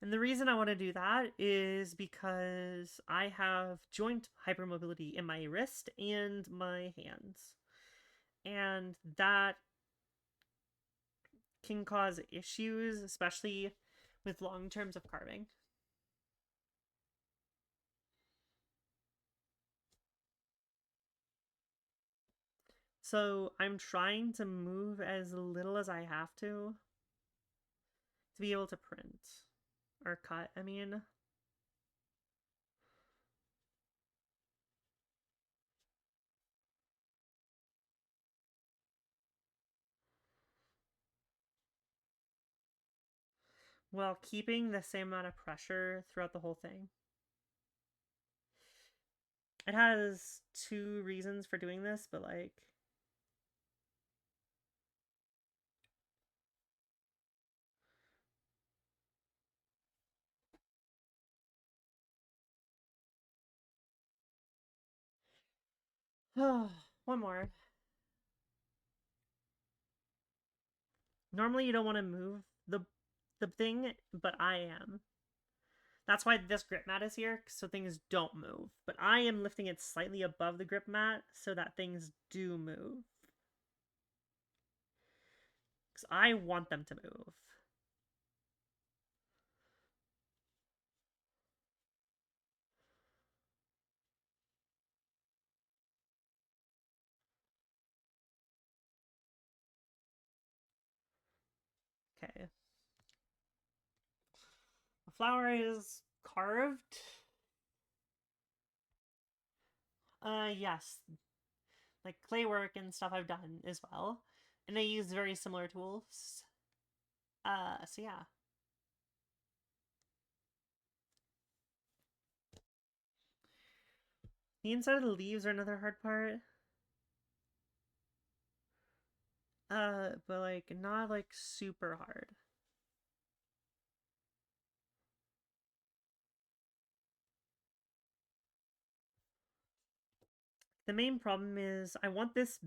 And the reason I want to do that is because I have joint hypermobility in my wrist and my hands. And that can cause issues, especially with long terms of carving. So I'm trying to move as little as I have to be able to print. Or cut, I mean. While keeping the same amount of pressure throughout the whole thing. It has two reasons for doing this, but like... One more. Normally you don't want to move the thing, but I am. That's why this grip mat is here, so things don't move. But I am lifting it slightly above the grip mat so that things do move. Because I want them to move. Okay. The flower is carved. Yes. Like clay work and stuff I've done as well. And I use very similar tools. So yeah. The inside of the leaves are another hard part. But like not like super hard. The main problem is I want this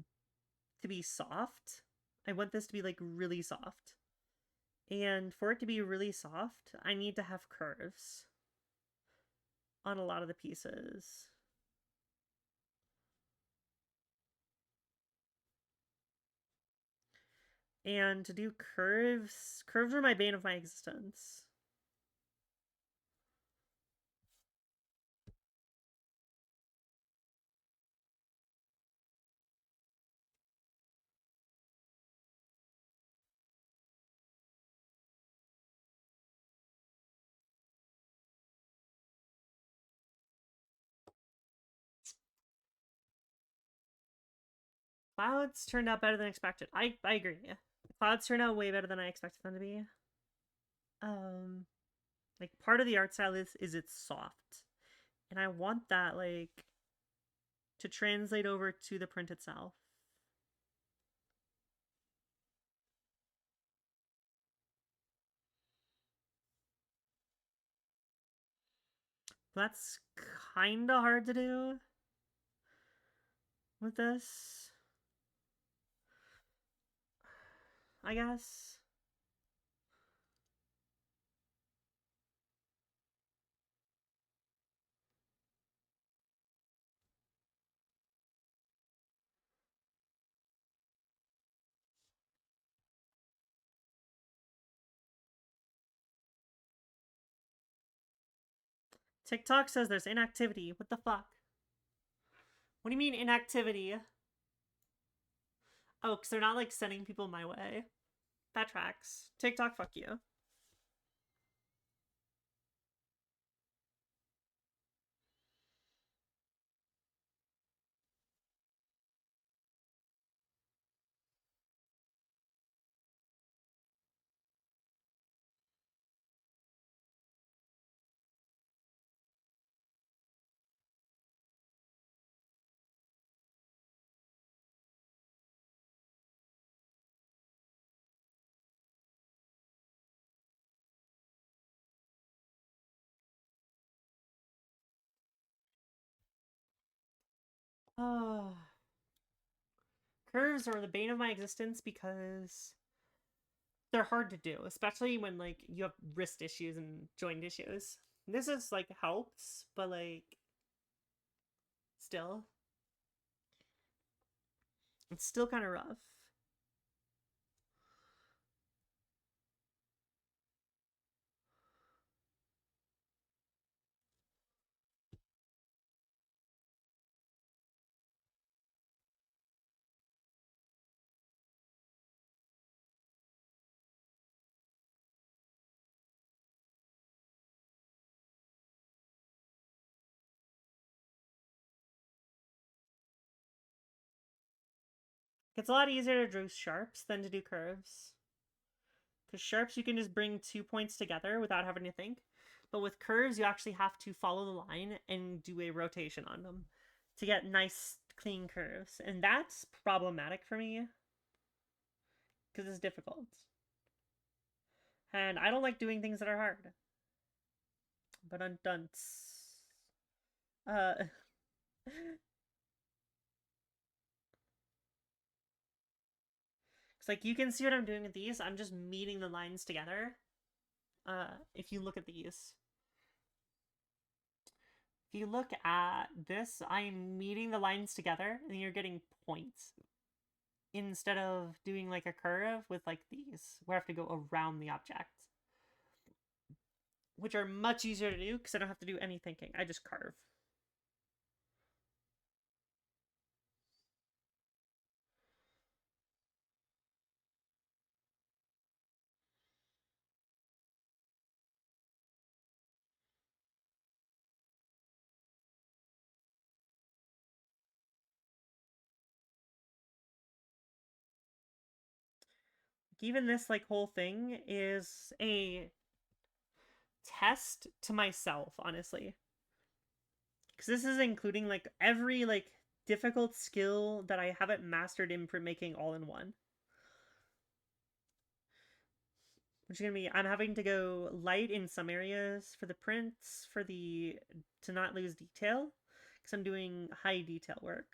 to be soft. I want this to be like really soft. And for it to be really soft, I need to have curves on a lot of the pieces. And to do curves are my bane of my existence. Clouds turned out better than expected. I agree. Clouds turned out way better than I expected them to be. Like part of the art style is it's soft. And I want that like to translate over to the print itself. That's kind of hard to do with this, I guess. TikTok says there's inactivity. What the fuck? What do you mean inactivity? Oh, because they're not like sending people my way. That tracks. TikTok, fuck you. Oh. Curves are the bane of my existence because they're hard to do, especially when like you have wrist issues and joint issues. This is like helps, but like still, it's still kind of rough. It's a lot easier to do sharps than to do curves. Because sharps, you can just bring 2 points together without having to think. But with curves, you actually have to follow the line and do a rotation on them to get nice, clean curves. And that's problematic for me because it's difficult. And I don't like doing things that are hard. But undunce. Uh. It's like you can see what I'm doing with these. I'm just meeting the lines together. If you look at these. If you look at this, I'm meeting the lines together and you're getting points. Instead of doing like a curve with like these, where I have to go around the object. Which are much easier to do because I don't have to do any thinking. I just carve. Even this like whole thing is a test to myself, honestly. Because this is including like every like difficult skill that I haven't mastered in printmaking all in one. Which is gonna be I'm having to go light in some areas for the prints for the to not lose detail because I'm doing high detail work.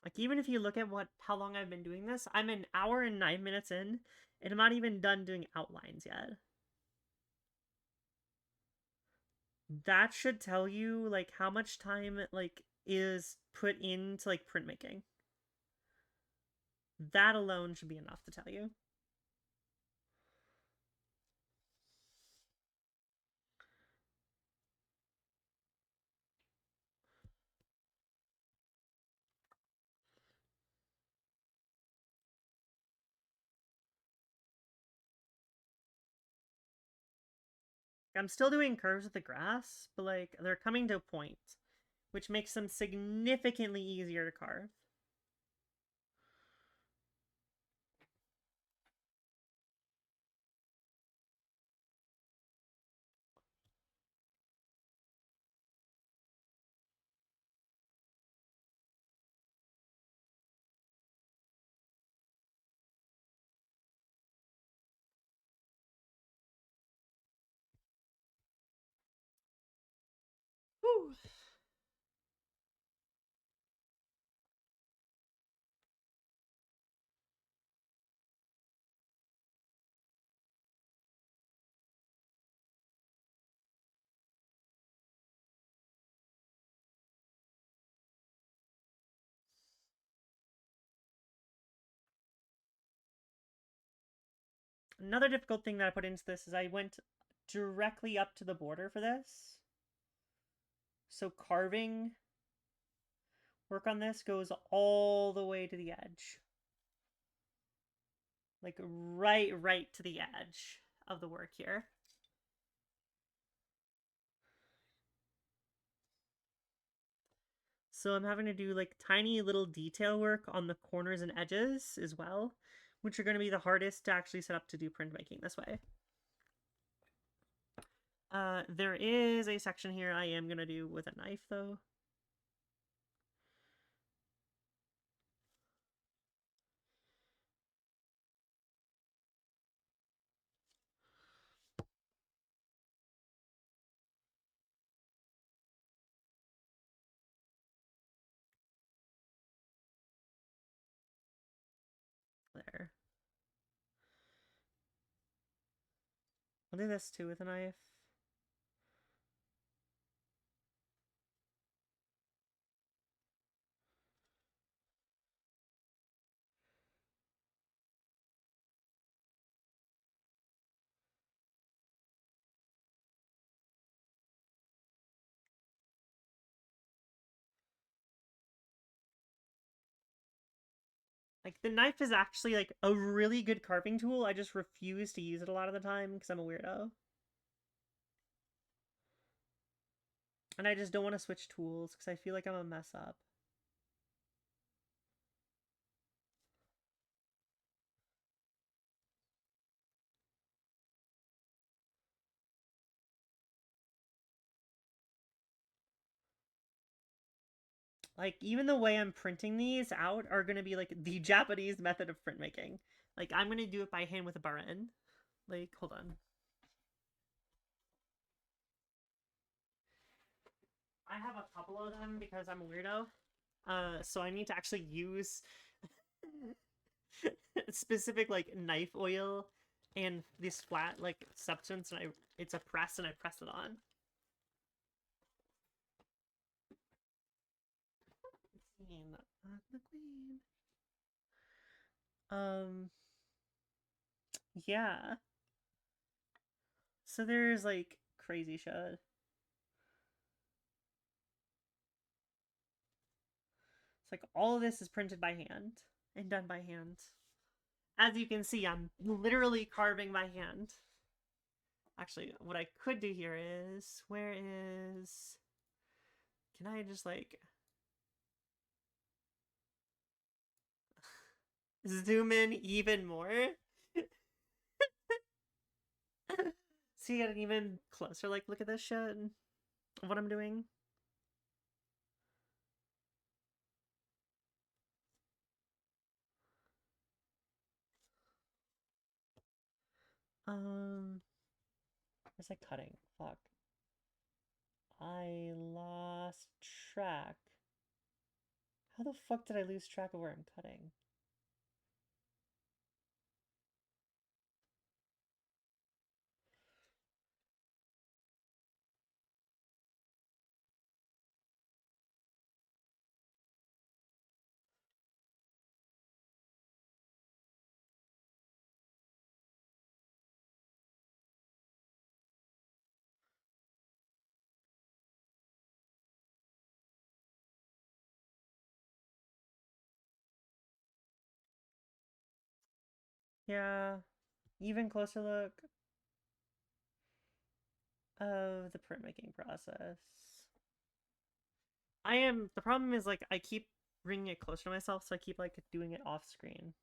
Like even if you look at what how long I've been doing this, I'm an hour and 9 minutes in, and I'm not even done doing outlines yet. That should tell you like how much time like is put into like printmaking. That alone should be enough to tell you. I'm still doing curves with the grass, but like they're coming to a point, which makes them significantly easier to carve. Another difficult thing that I put into this is I went directly up to the border for this. So carving work on this goes all the way to the edge. Like right to the edge of the work here. So I'm having to do like tiny little detail work on the corners and edges as well, which are going to be the hardest to actually set up to do printmaking this way. There is a section here I am going to do with a knife though. There. I'll do this too with a knife. Like the knife is actually like a really good carving tool. I just refuse to use it a lot of the time because I'm a weirdo. And I just don't want to switch tools because I feel like I'm a mess up. Like, even the way I'm printing these out are going to be like the Japanese method of printmaking. Like, I'm going to do it by hand with a baren. Like, hold on. I have a couple of them because I'm a weirdo. So I need to actually use specific like knife oil and this flat like substance, and it's a press and I press it on. The queen. Yeah. So there's like crazy shit. It's like all of this is printed by hand and done by hand. As you can see, I'm literally carving by hand. Actually, what I could do here is, where is, can I just like zoom in even more? So you get an even closer like look at this shit, what I'm doing. Where's I cutting? Fuck. I lost track. How the fuck did I lose track of where I'm cutting? Yeah, even closer look of the printmaking process. The problem is like I keep bringing it closer to myself, so I keep like doing it off screen.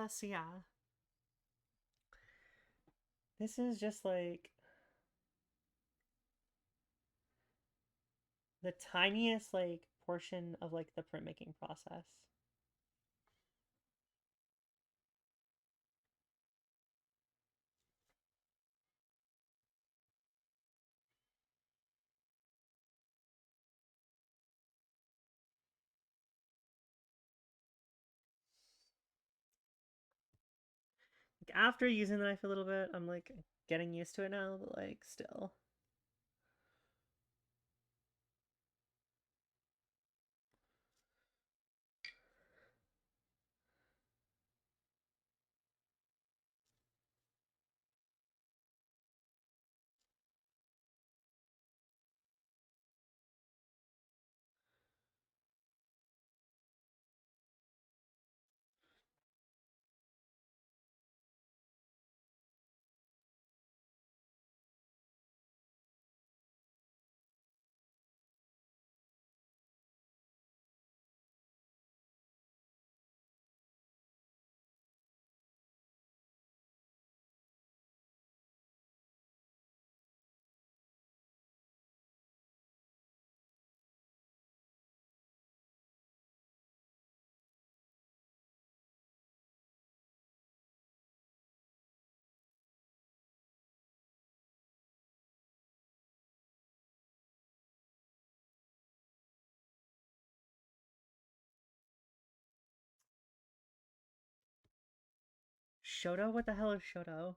So yeah. This is just like the tiniest like portion of like the printmaking process. Like after using the knife a little bit, I'm like getting used to it now, but like still. Shoto? What the hell is Shoto?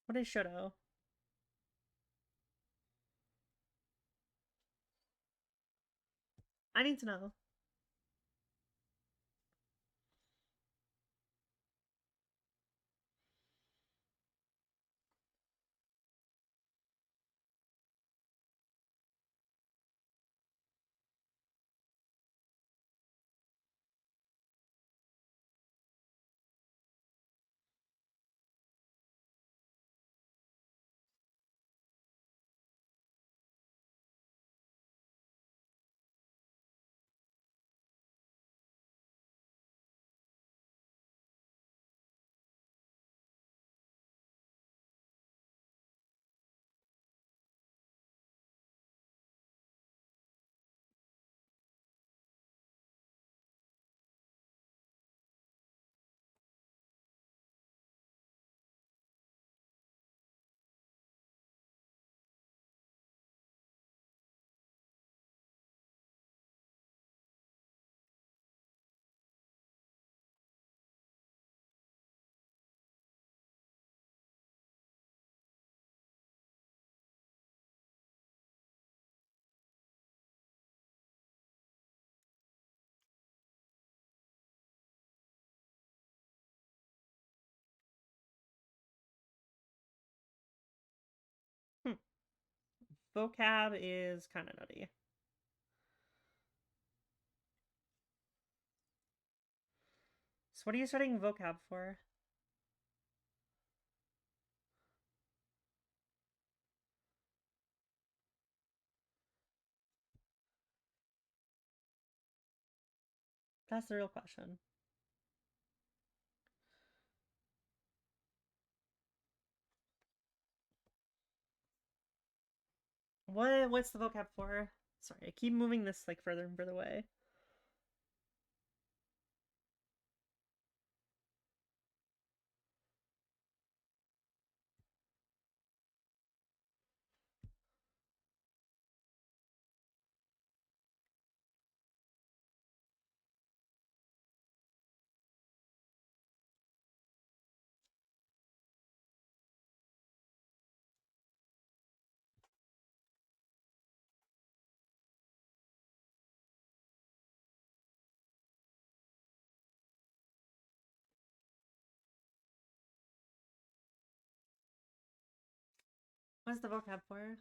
What is Shoto? I need to know. Hmm. Vocab is kind of nutty. So what are you studying vocab for? That's the real question. What's the vocab for? Sorry, I keep moving this like further and further away. What's the vocab for?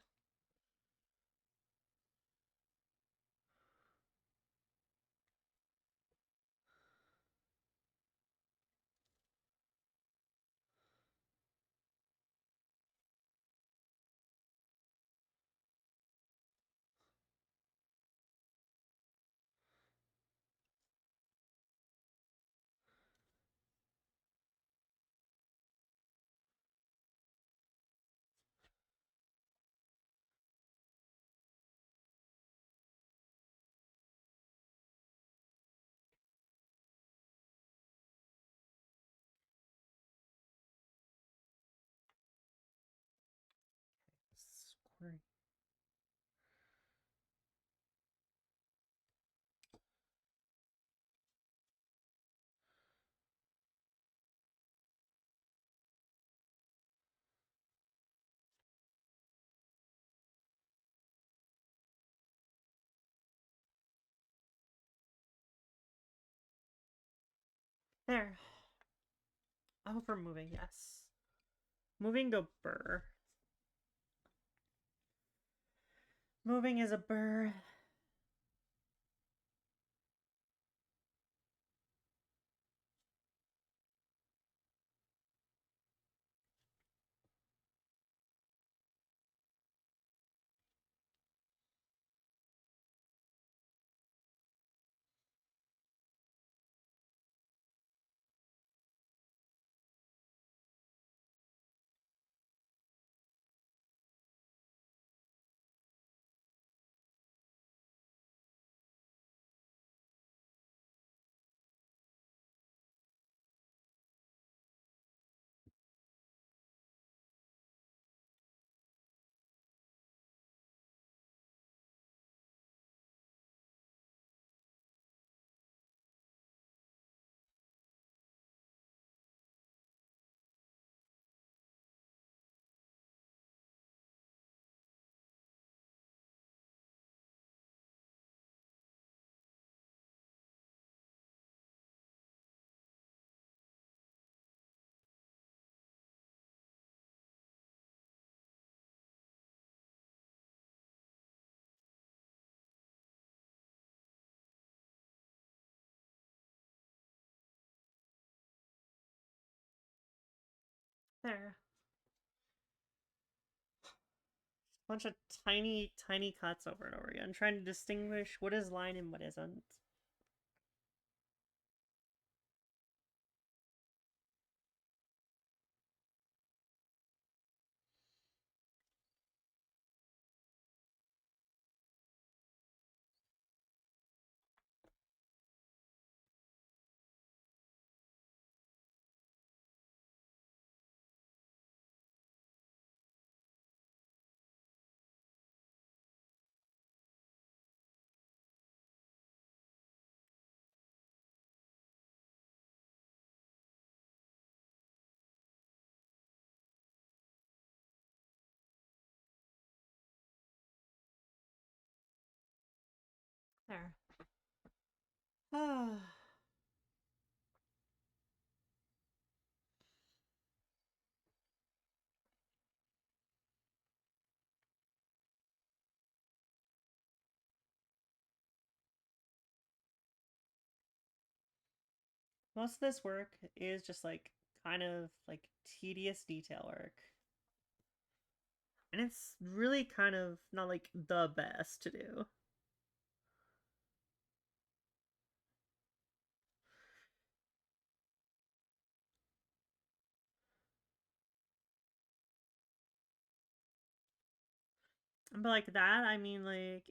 Where- There. Oh, for moving, yes. Moving go burr. Moving is a burr. There. Bunch of tiny, tiny cuts over and over again, trying to distinguish what is line and what isn't. There. Ah. Most of this work is just like kind of like tedious detail work. And it's really kind of not like the best to do. But like that, I mean, like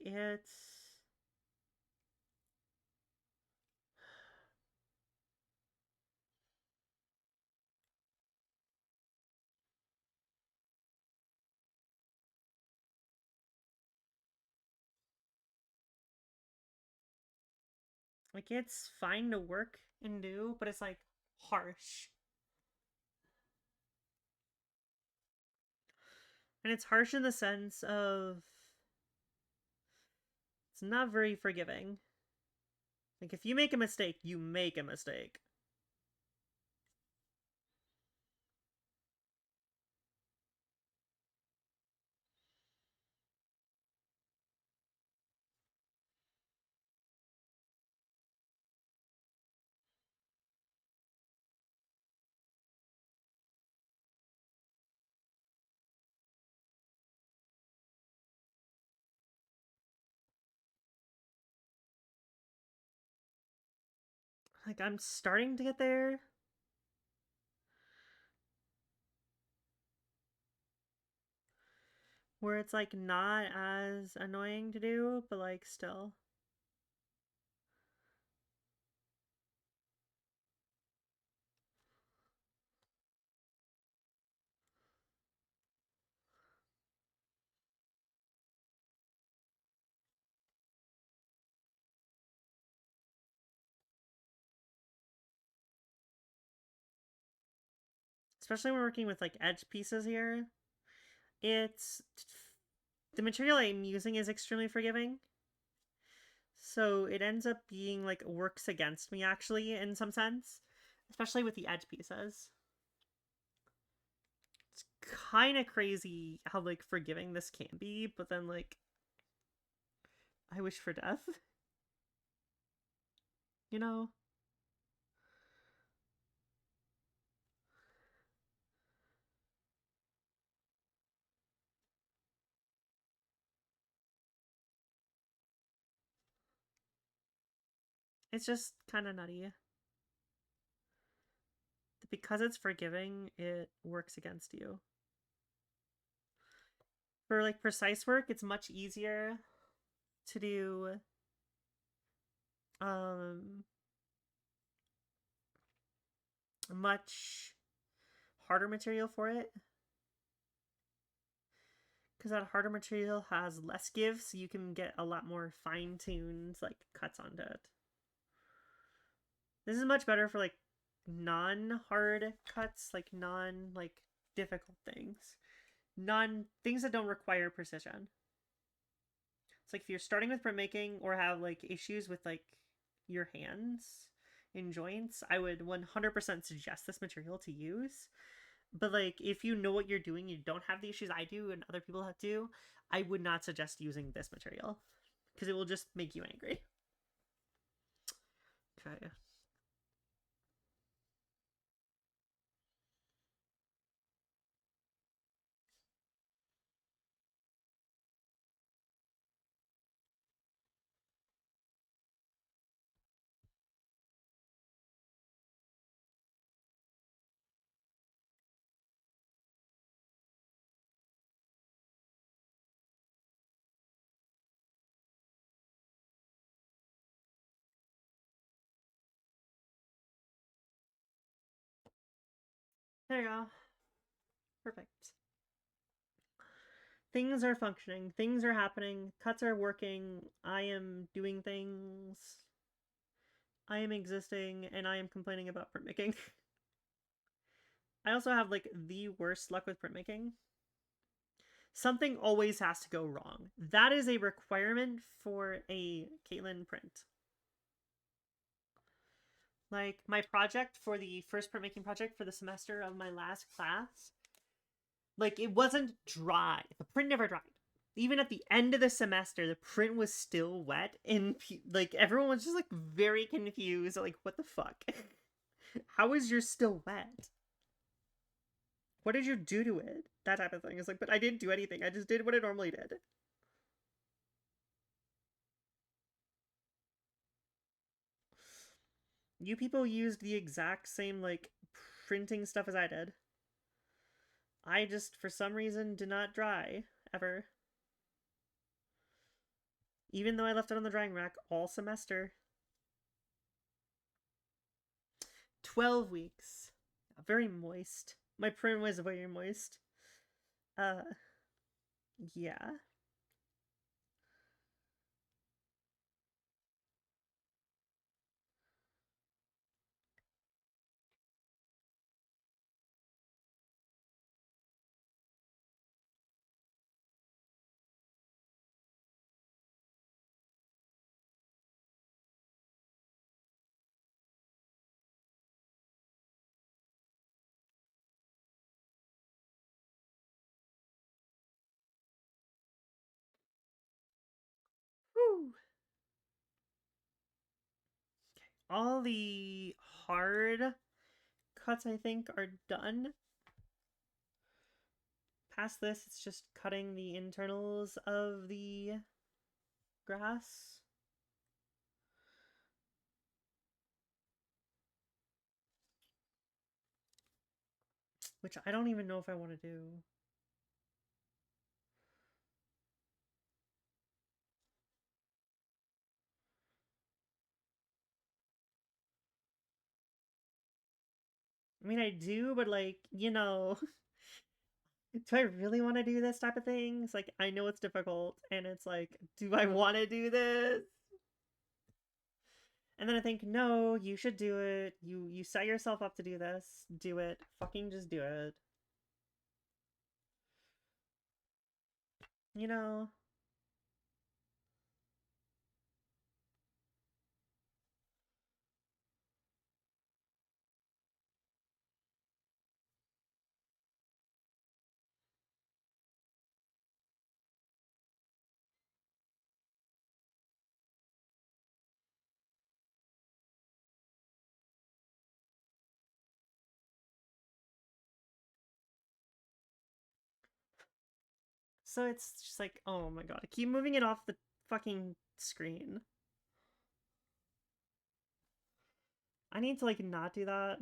it's fine to work and do, but it's like harsh. And it's harsh in the sense of it's not very forgiving. Like if you make a mistake, you make a mistake. Like I'm starting to get there. Where it's like not as annoying to do, but like still. especially when we're working with like edge pieces here, it's the material I'm using is extremely forgiving. So it ends up being like works against me actually in some sense, especially with the edge pieces. It's kind of crazy how like forgiving this can be, but then like I wish for death. You know? It's just kind of nutty. Because it's forgiving, it works against you. For like precise work, it's much easier to do much harder material for it, because that harder material has less give, so you can get a lot more fine-tuned like cuts onto it. This is much better for like non-hard cuts, like non like difficult things, non things that don't require precision. It's like if you're starting with printmaking or have like issues with like your hands in joints, I would 100% suggest this material to use. But like if you know what you're doing, you don't have the issues I do and other people have do, I would not suggest using this material because it will just make you angry. Okay. There you go. Perfect. Things are functioning. Things are happening. Cuts are working. I am doing things. I am existing, and I am complaining about printmaking. I also have like the worst luck with printmaking. Something always has to go wrong. That is a requirement for a Caitlin print. Like my project for the first printmaking project for the semester of my last class, like it wasn't dry. The print never dried. Even at the end of the semester, the print was still wet, and like everyone was just like very confused. Like, what the fuck? How is yours still wet? What did you do to it? That type of thing. It's like, but I didn't do anything. I just did what I normally did. You people used the exact same like printing stuff as I did. I just, for some reason, did not dry ever. Even though I left it on the drying rack all semester. 12 weeks. Very moist. My print was very moist. Uh, yeah. Whew. All the hard cuts, I think, are done. Past this, it's just cutting the internals of the grass. Which I don't even know if I want to do. I mean, I do, but like, you know, do I really want to do this type of thing? It's like, I know it's difficult, and it's like, do I want to do this? And then I think, no, you should do it. You set yourself up to do this. Do it. Fucking just do it. You know? So it's just like, oh my god, I keep moving it off the fucking screen. I need to like not do that.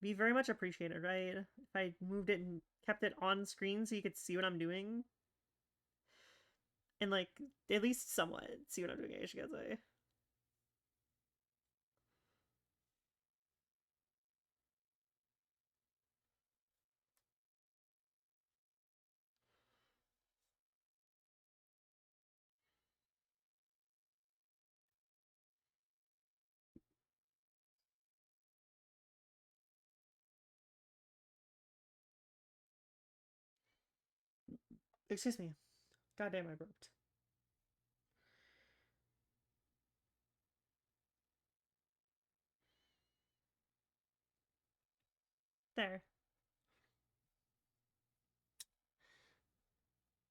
Be very much appreciated, right? If I moved it and kept it on screen so you could see what I'm doing. And like at least somewhat see what I'm doing, I should say. Excuse me. Goddamn, I burped. There.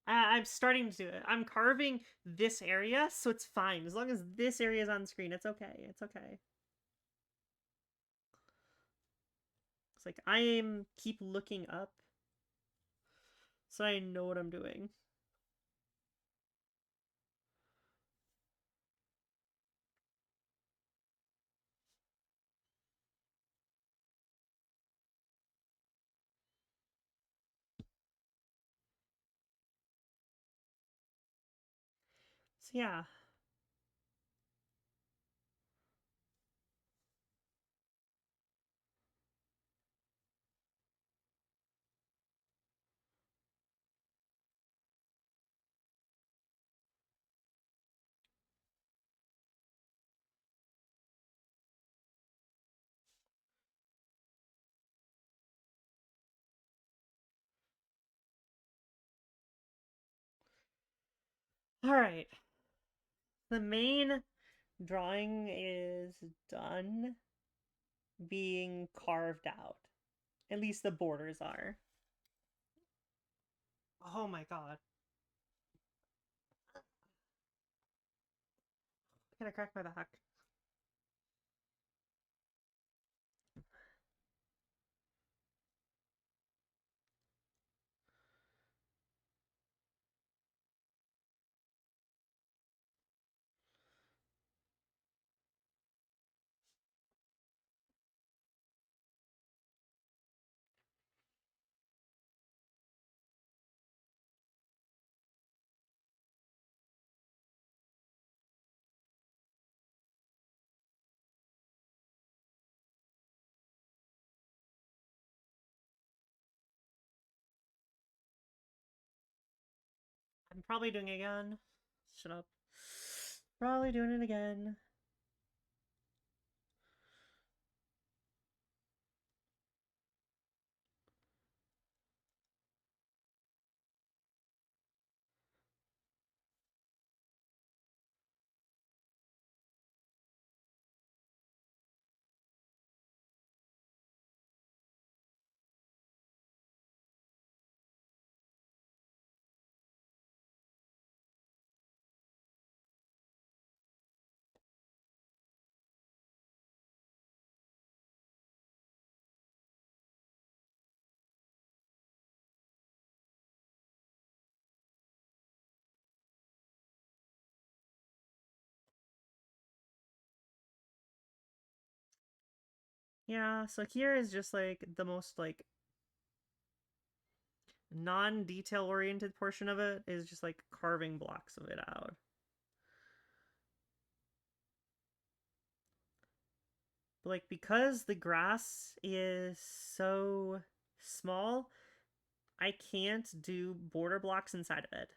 I'm starting to do it. I'm carving this area, so it's fine. As long as this area is on screen, it's okay. It's okay. It's like I'm keep looking up so I know what I'm doing. So yeah. All right. The main drawing is done being carved out. At least the borders are. Oh my god. Can I crack my back? I'm probably doing it again. Shut up. Probably doing it again. Yeah, so here is just like the most like non-detail oriented portion of it is just like carving blocks of it out. But like because the grass is so small, I can't do border blocks inside of it.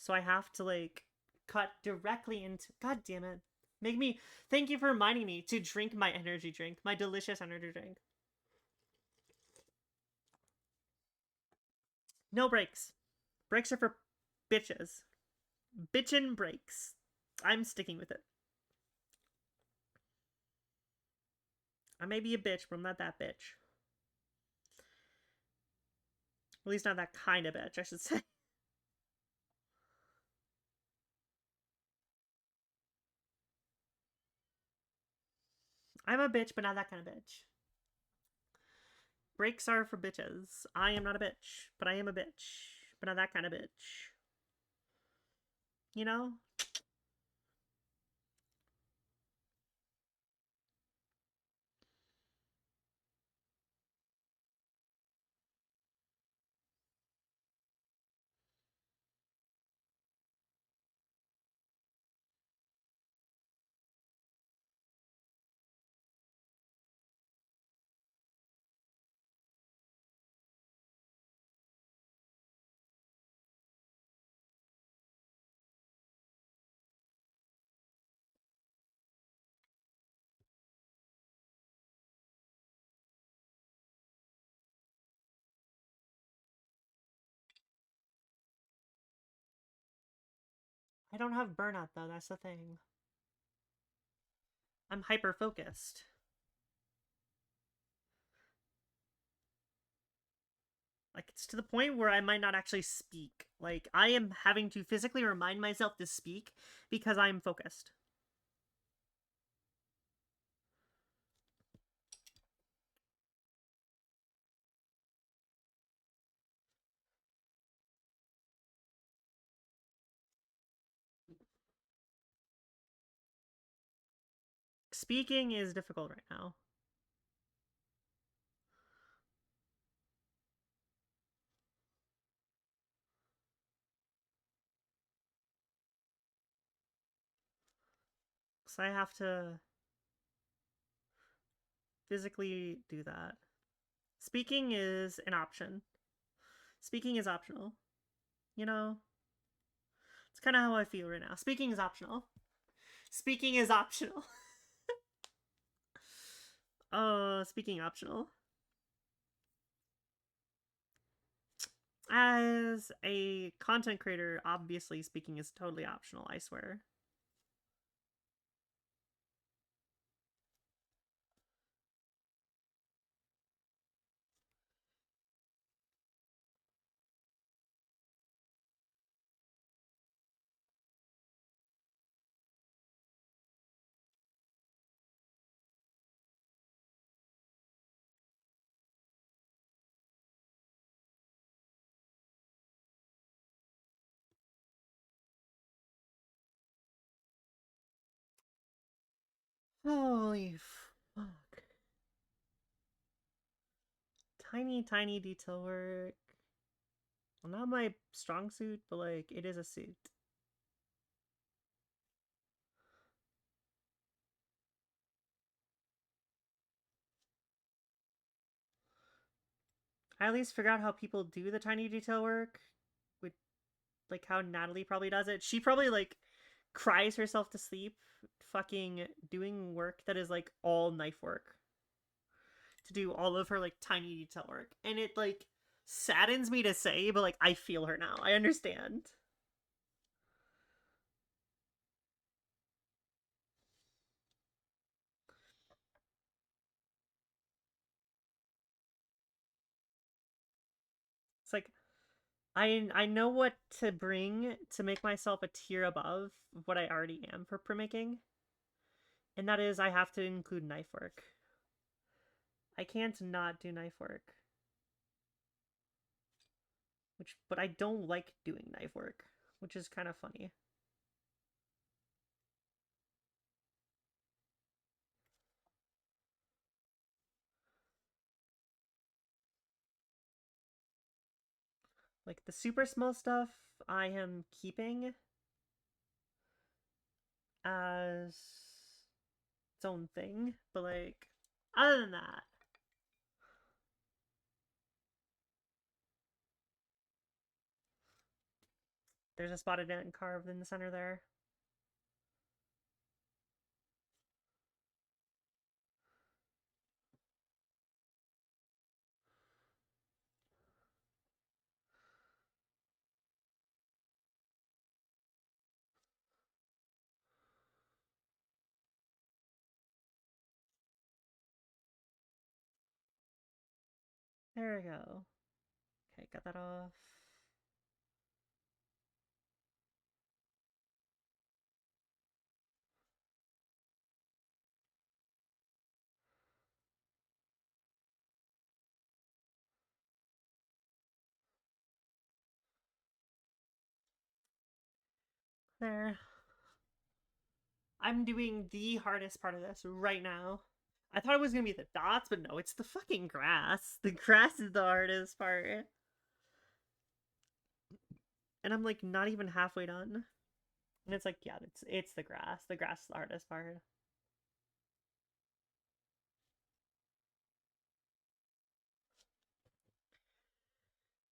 So I have to like cut directly into. God damn it! Make me. Thank you for reminding me to drink my energy drink, my delicious energy drink. No breaks. Breaks are for bitches. Bitchin' breaks. I'm sticking with it. I may be a bitch, but I'm not that bitch. At least not that kind of bitch, I should say. I'm a bitch, but not that kind of bitch. Breaks are for bitches. I am not a bitch, but I am a bitch, but not that kind of bitch. You know? I don't have burnout though, that's the thing. I'm hyper focused. Like, it's to the point where I might not actually speak. Like, I am having to physically remind myself to speak because I'm focused. Speaking is difficult right now. So I have to physically do that. Speaking is an option. Speaking is optional. You know? It's kind of how I feel right now. Speaking is optional. Speaking is optional. Speaking optional. As a content creator, obviously speaking is totally optional, I swear. Holy fuck. Tiny, tiny detail work. Well, not my strong suit, but like, it is a suit. I at least figured out how people do the tiny detail work. With like how Natalie probably does it. She probably like cries herself to sleep fucking doing work that is like all knife work. To do all of her like tiny detail work. And it like saddens me to say, but like I feel her now. I understand. It's like I know what to bring to make myself a tier above what I already am for printmaking. And that is I have to include knife work. I can't not do knife work. But I don't like doing knife work, which is kind of funny. Like the super small stuff I am keeping as its own thing, but like other than that, There's a spotted ant carved in the center there. There we go. Okay, got that off. There. I'm doing the hardest part of this right now. I thought it was gonna be the dots, but no, it's the fucking grass. The grass is the hardest part. And I'm like not even halfway done. And it's like, yeah, it's the grass. The grass is the hardest part.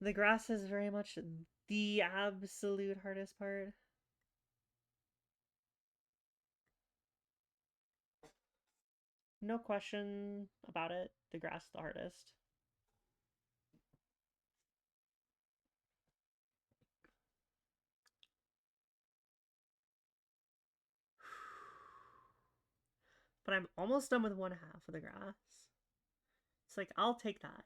The grass is very much the absolute hardest part. No question about it. The grass is the hardest. But I'm almost done with one half of the grass. It's like, I'll take that.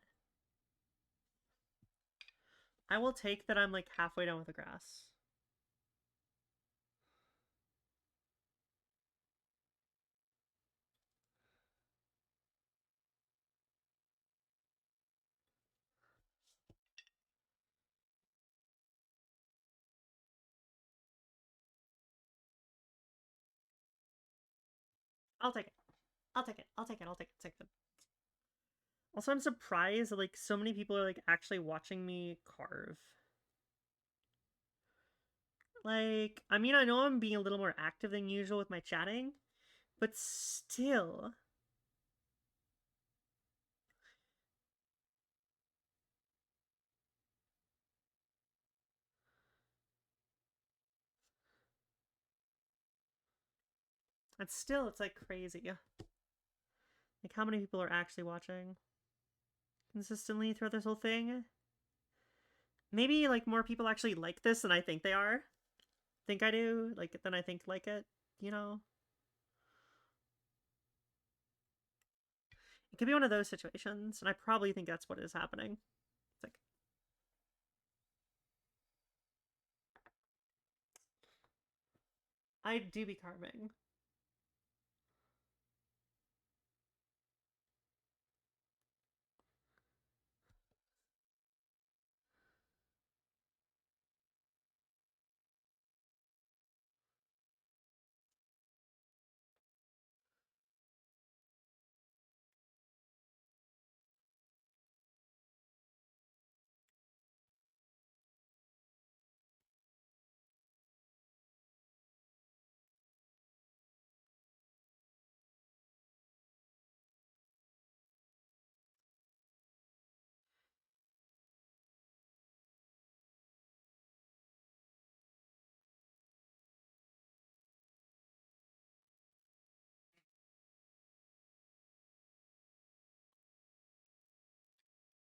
I will take that I'm like halfway done with the grass. I'll take it. I'll take it. I'll take it. I'll take it. Take it. Also, I'm surprised that, like, so many people are like actually watching me carve. Like, I mean, I know I'm being a little more active than usual with my chatting, but still. It's like crazy. Like, how many people are actually watching consistently throughout this whole thing? Maybe, like, more people actually like this than I think they are. Think I do, like, than I think like it, you know? It could be one of those situations, and I probably think that's what is happening. It's like, I do be carving.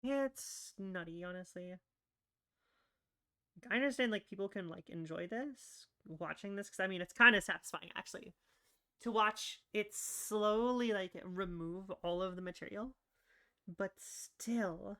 It's nutty, honestly. I understand like people can like enjoy this, watching this, because I mean it's kind of satisfying actually to watch it slowly like remove all of the material, but still.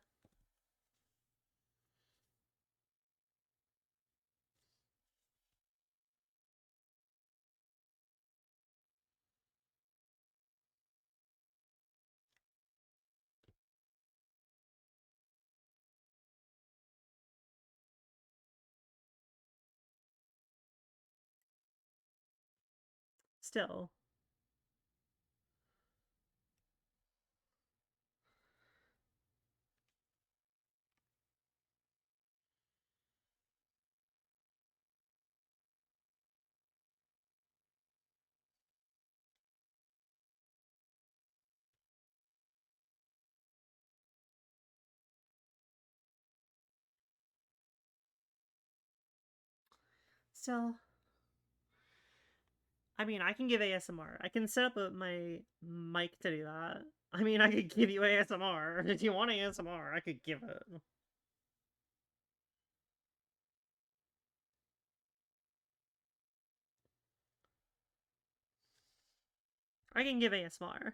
still. I mean, I can give ASMR. I can set up my mic to do that. I mean, I could give you ASMR. If you want ASMR, I could give it. I can give ASMR.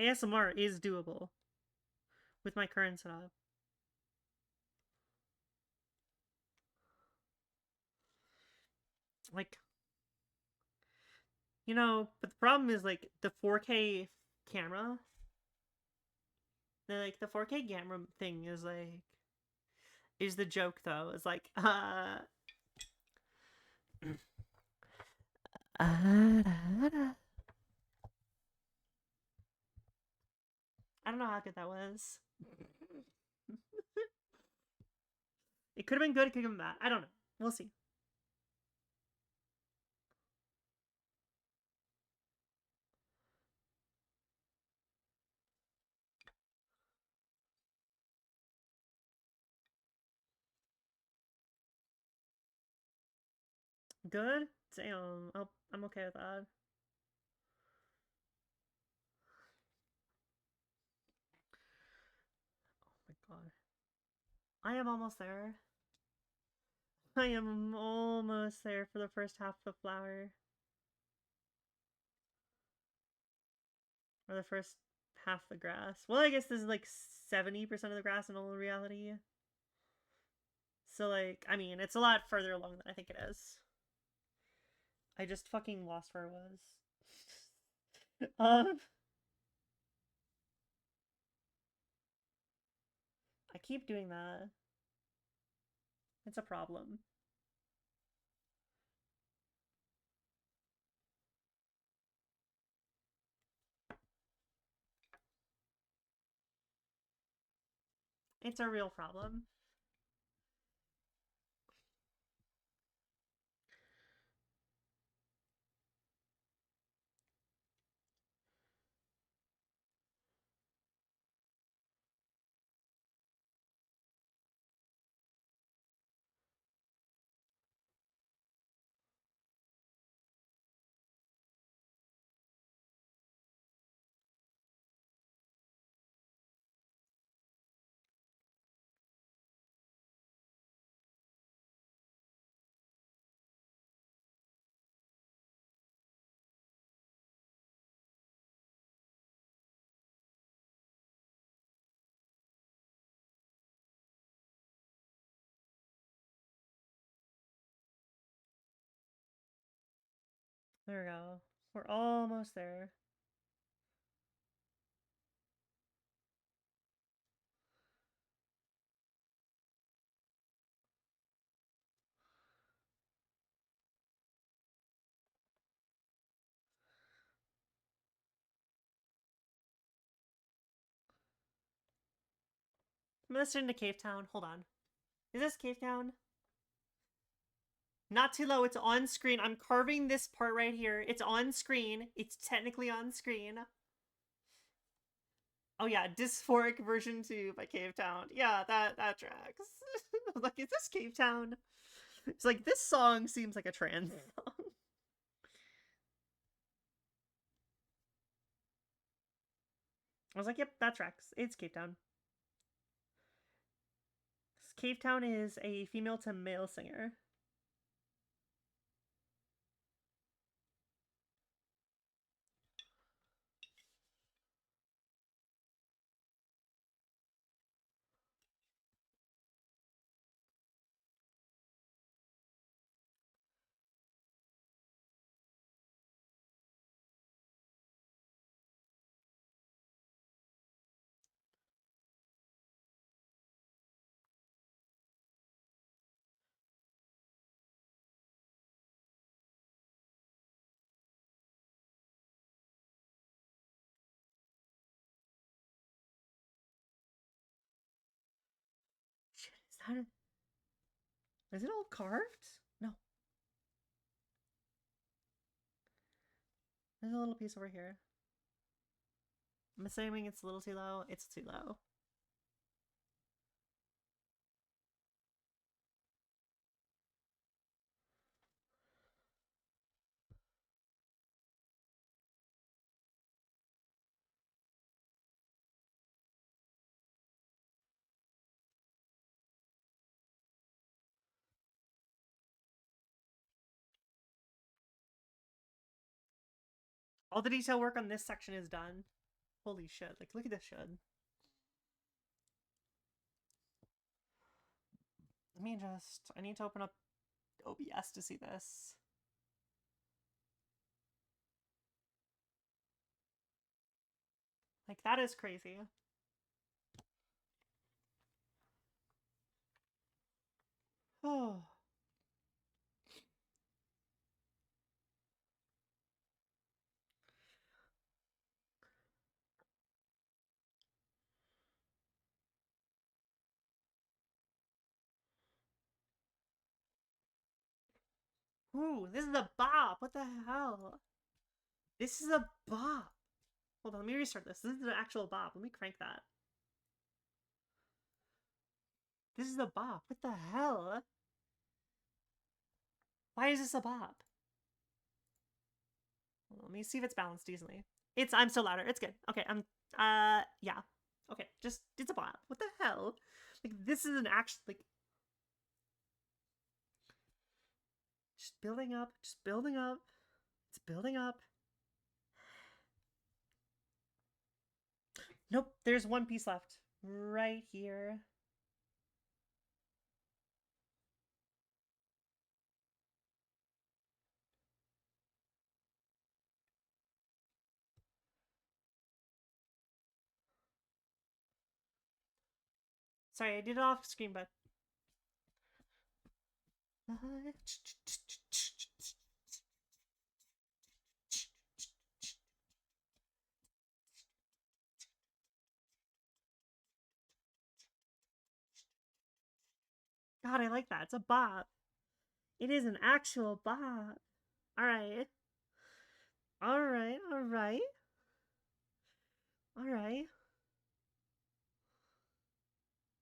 ASMR is doable with my current setup. Like, but the problem is like the 4K camera. The 4K camera thing is the joke though. It's like I don't know how good that was. It could have been good, it could have been bad. I don't know. We'll see. Good? Damn. I'm okay with that. Oh my god. I am almost there. I am almost there for the first half of the flower. Or the first half of the grass. Well, I guess this is like 70% of the grass in all reality. So, like, I mean, it's a lot further along than I think it is. I just fucking lost where I was. um, I keep doing that. It's a problem. It's a real problem. There we go. We're almost there. I'm listening to Cave Town. Hold on. Is this Cave Town? Not too low. It's on screen. I'm carving this part right here. It's on screen. It's technically on screen. Oh yeah, Dysphoric version 2 by Cave Town. Yeah, that tracks. I was like, is this Cave Town? It's like this song seems like a trans song. I was like, yep, that tracks. It's Cave Town. Cave Town is a female to male singer. Shit, is it all carved? No. There's a little piece over here. I'm assuming it's a little too low. It's too low. All the detail work on this section is done. Holy shit. Like, look at this shit. I need to open up OBS to see this. Like, that is crazy. Oh. Ooh, this is a bop. What the hell? This is a bop. Hold on, let me restart this. This is an actual bop. Let me crank that. This is a bop. What the hell? Why is this a bop? Let me see if it's balanced decently. I'm still louder. It's good. Okay, yeah. Okay, it's a bop. What the hell? Like, this is an actual, like, just building up, just building up. It's building up. Nope, there's one piece left. Right here. Sorry, I did it off screen, but... God, I like that. It's a bop. It is an actual bop. Alright. Alright, alright. Alright.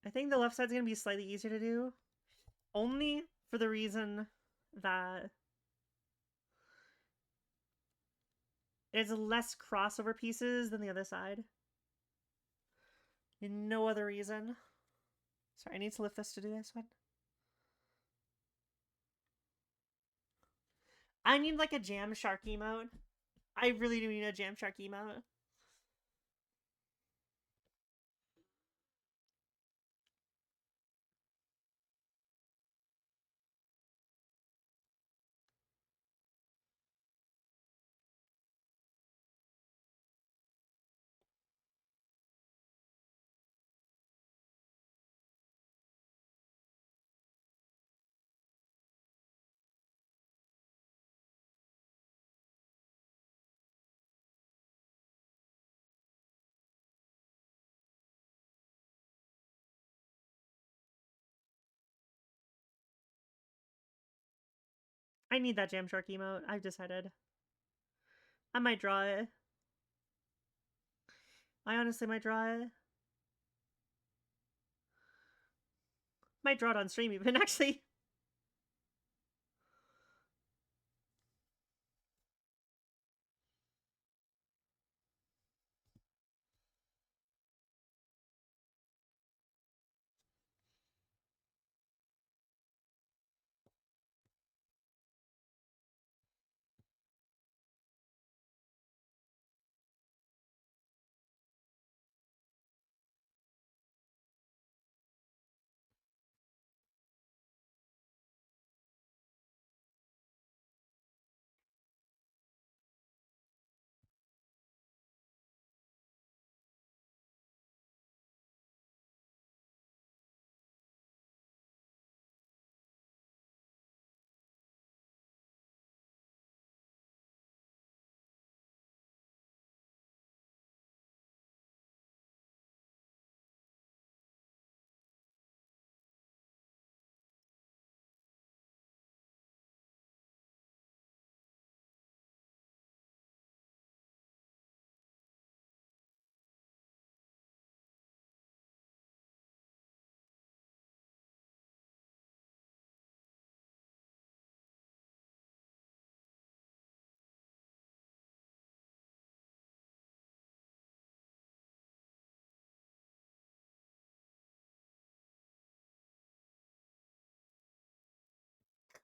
I think the left side's gonna be slightly easier to do. Only for the reason that there's less crossover pieces than the other side. And no other reason. Sorry, I need to lift this to do this one. I need like a Jam Shark emote. I really do need a Jam Shark emote. I need that Jam Shark emote. I've decided. I might draw it. I honestly might draw it. Might draw it on stream even, actually.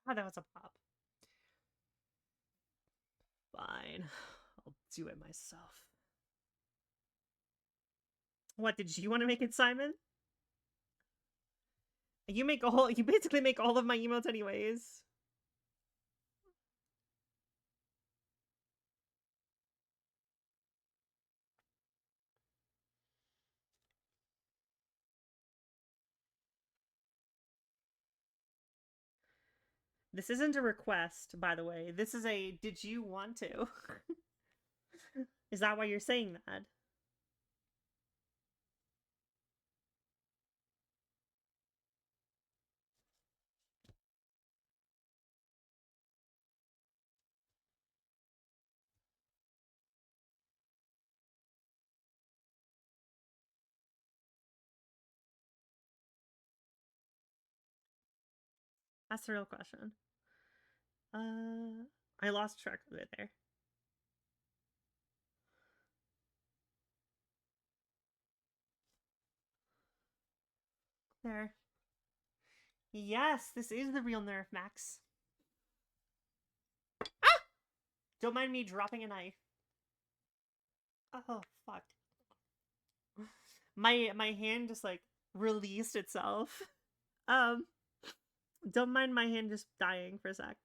Oh, that was a pop. Fine. I'll do it myself. What, did you want to make it, Simon? You basically make all of my emotes anyways. This isn't a request, by the way. This is a did you want to? Is that why you're saying that? That's the real question. I lost track of it there. There. Yes, this is the real Nerf, Max. Ah! Don't mind me dropping a knife. Oh, fuck. My hand just, like, released itself. Don't mind my hand just dying for a sec.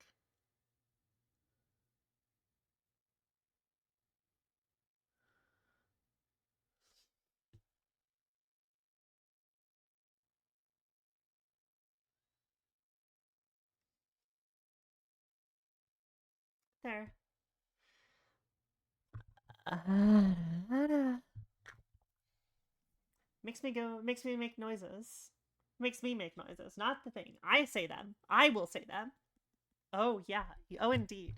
There. Makes me make noises. Makes me make noises, not the thing. I say them. I will say them. Oh, yeah. Oh, indeed.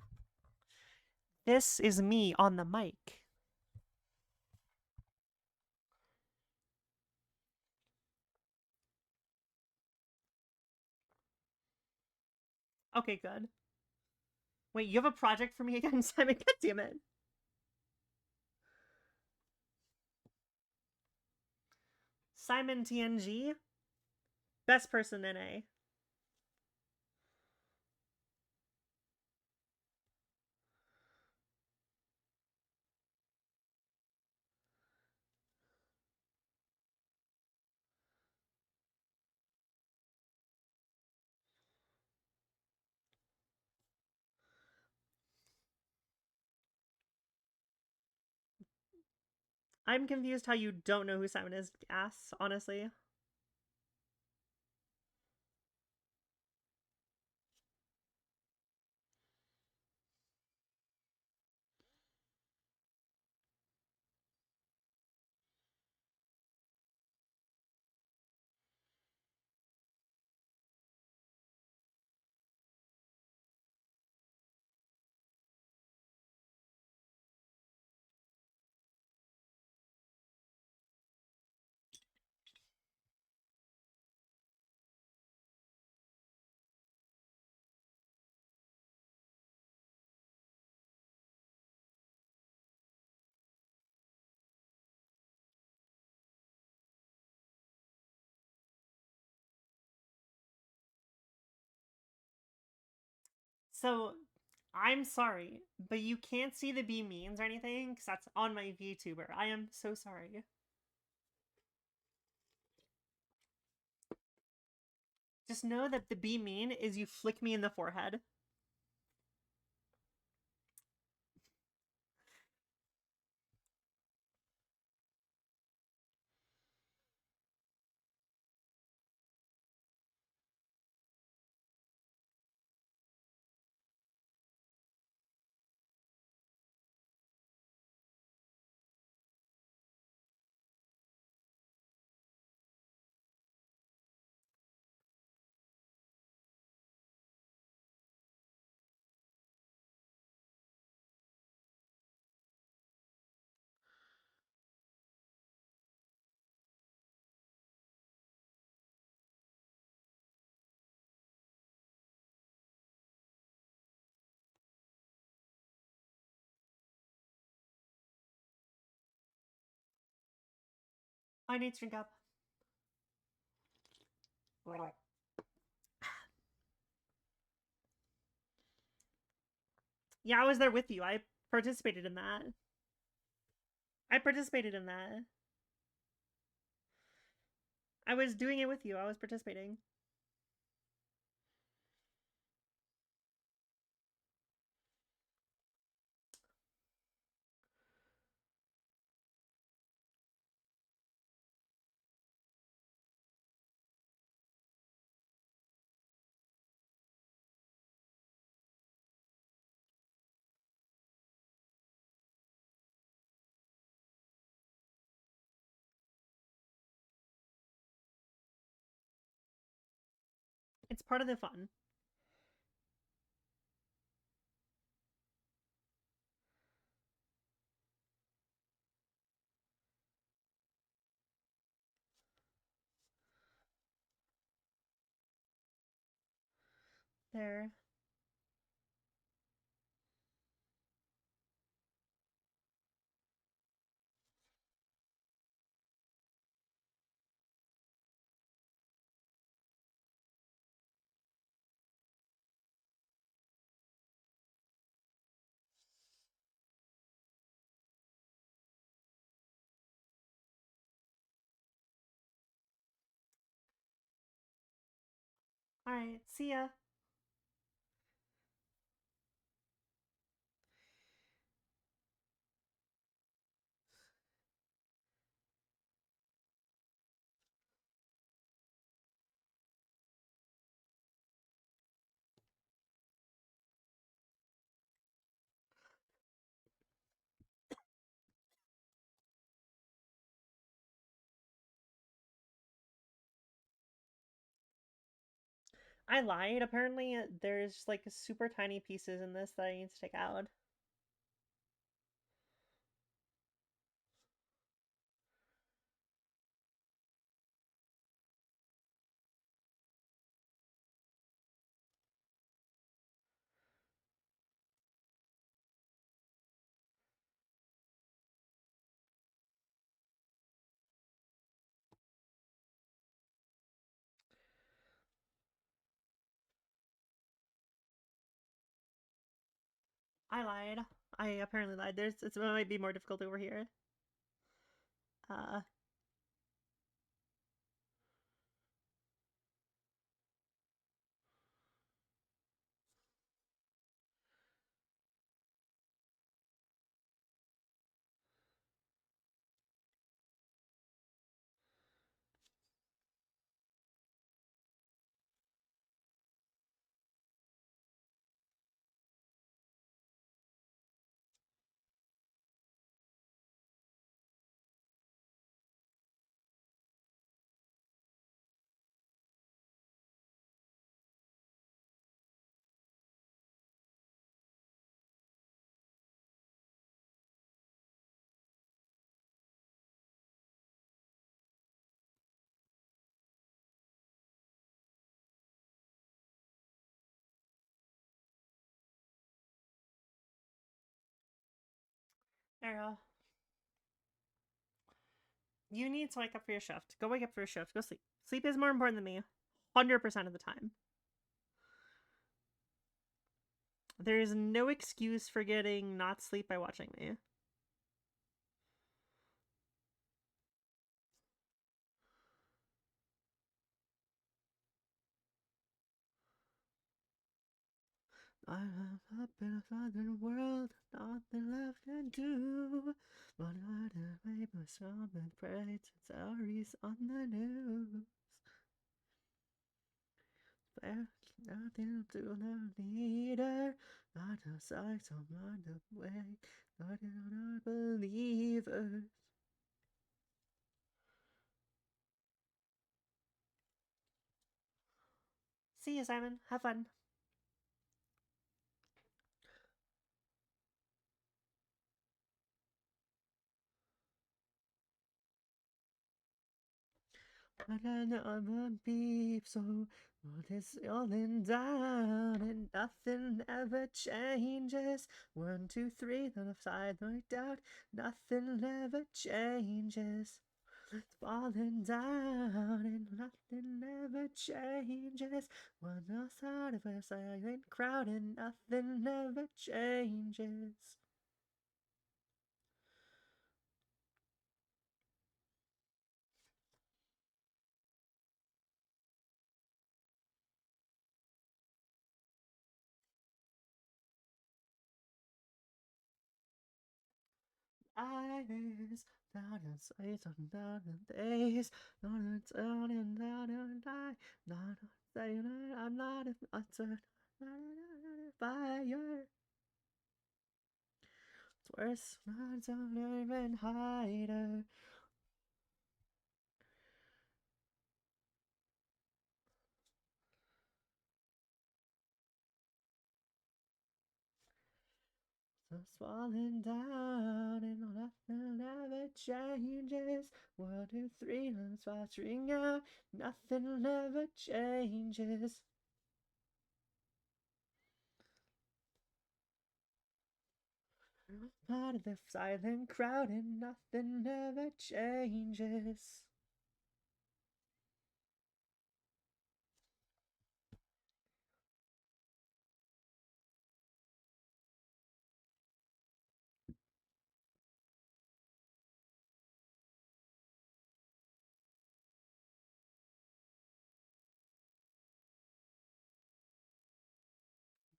This is me on the mic. Okay, good. Wait, you have a project for me again, Simon? God damn it. Simon TNG? Best person in A. I'm confused how you don't know who Simon is, ass, honestly. So, I'm sorry, but you can't see the B means or anything because that's on my VTuber. I am so sorry. Just know that the B mean is you flick me in the forehead. I need to drink up. Yeah, I was there with you. I participated in that. I participated in that. I was doing it with you. I was participating. It's part of the fun. There. Alright, see ya. I lied. Apparently, there's like super tiny pieces in this that I need to take out. I lied. I apparently lied. It might be more difficult over here. Uh, Era, you need to wake up for your shift. Go wake up for your shift. Go sleep. Sleep is more important than me. 100% of the time. There is no excuse for getting not sleep by watching me. I have up in a southern world, nothing left to do. But I make my stomach pray to stories on the news. There's nothing to the leader, not a sight of mind awake, not in believers. See you, Simon. Have fun. But I know I'm a beep, so what is all in down, and nothing ever changes. 1, 2, 3, then I've side worked out. Nothing ever changes. It's falling down and nothing ever changes. One side of a silent crowd and nothing ever changes. Eyes down and sights on down and days, down and down and die. Not saying I'm not a fire. It's worse not to even hide her. Just falling down and nothing ever changes. 1, 2, 3, let's watching out. Nothing ever changes. Part of the silent crowd and nothing ever changes.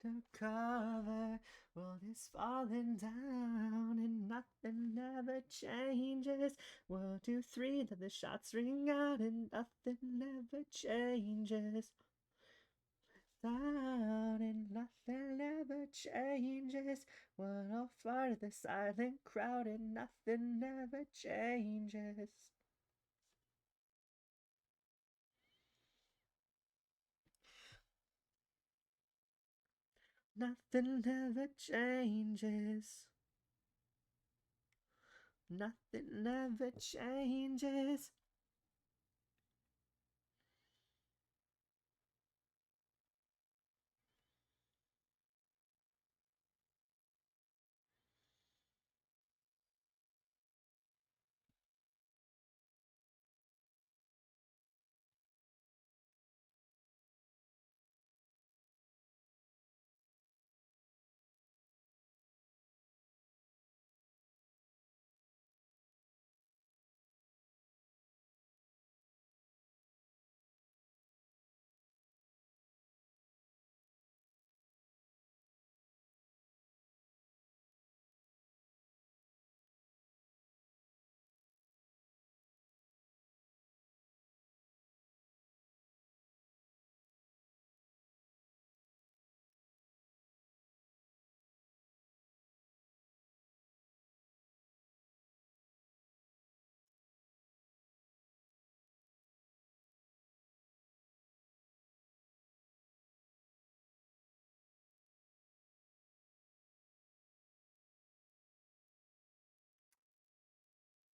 To cover, world is falling down and nothing ever changes. 1, 2, 3, let the shots ring out and nothing ever changes. Down and nothing ever changes. One off part of the silent crowd and nothing ever changes. Nothing ever changes. Nothing ever changes.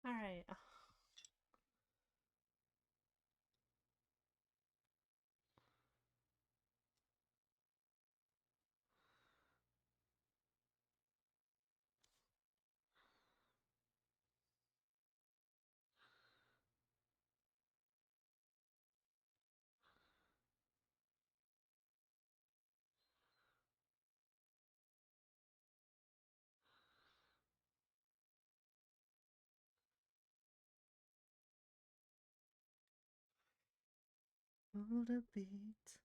Alright. Hold a beat.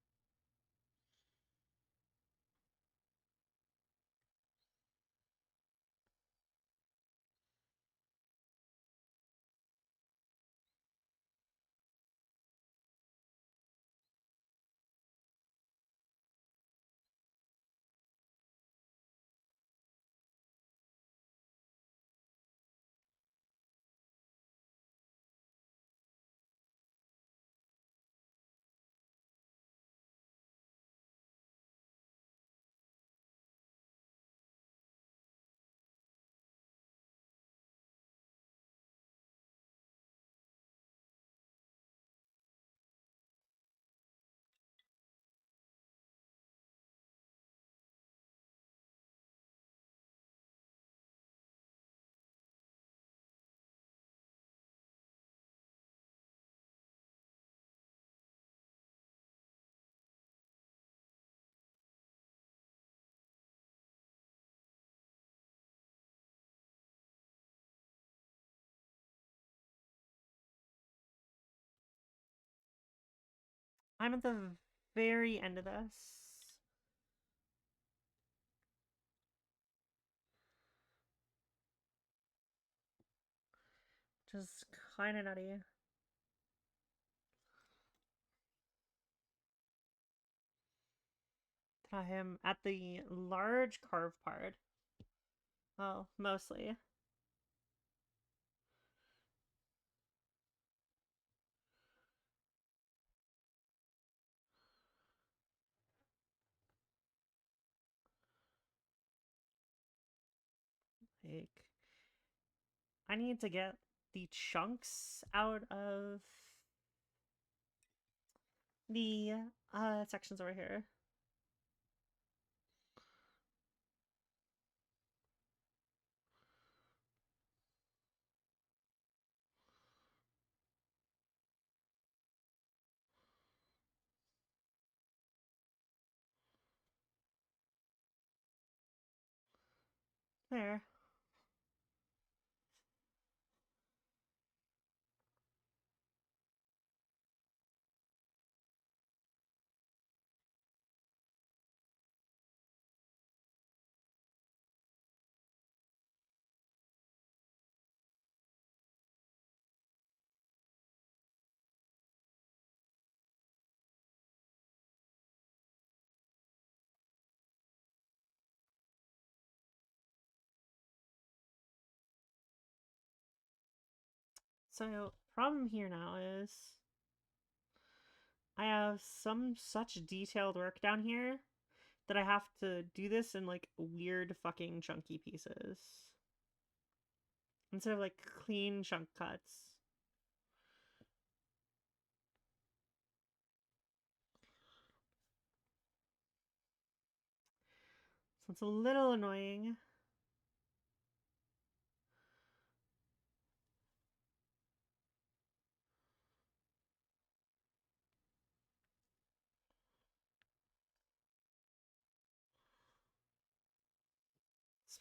I'm at the very end of this. Which is kind of nutty. I am at the large carve part. Well, mostly. Like, I need to get the chunks out of the sections over here. There. So, problem here now is I have some such detailed work down here that I have to do this in like weird fucking chunky pieces instead of like clean chunk cuts. So it's a little annoying.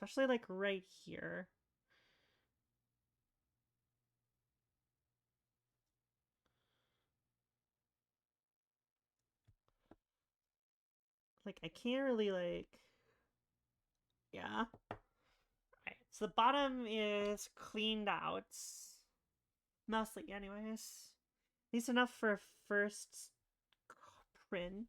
Especially like right here. Like I can't really like yeah. Right. So the bottom is cleaned out. Mostly anyways. At least enough for a first print.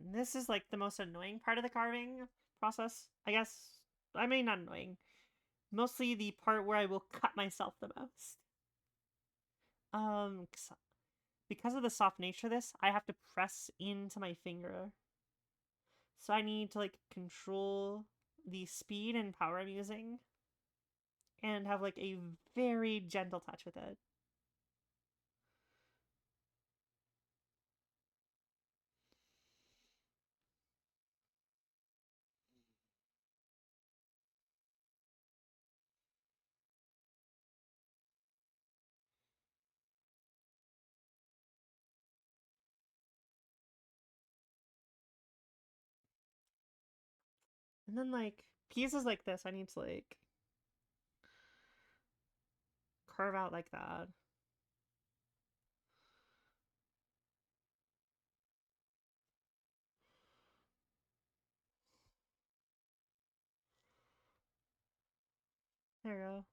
And this is like the most annoying part of the carving process, I guess. I mean, not annoying. Mostly the part where I will cut myself the most. Um, because of the soft nature of this, I have to press into my finger. So I need to like control the speed and power I'm using and have like a very gentle touch with it. And then like pieces like this, I need to like carve out like that. There we go.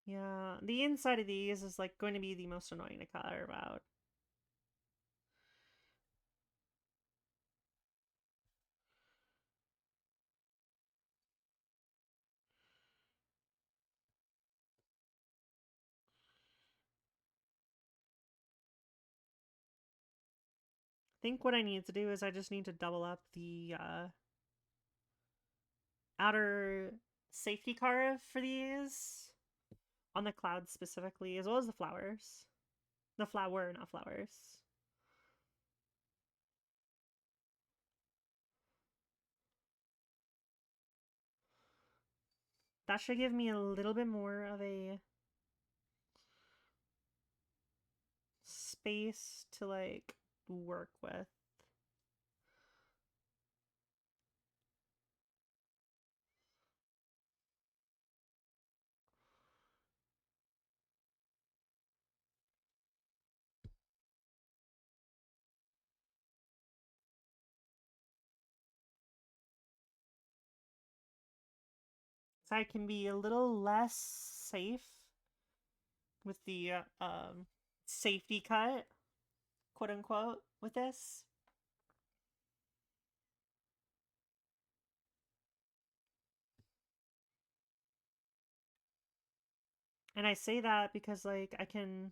Yeah, the inside of these is like going to be the most annoying to carve out. think what I need to do is I just need to double up the outer safety carve for these on the clouds specifically, as well as the flowers. The flower, not flowers. That should give me a little bit more of a space to like work with. So I can be a little less safe with the safety cut, quote unquote, with this. And I say that because like I can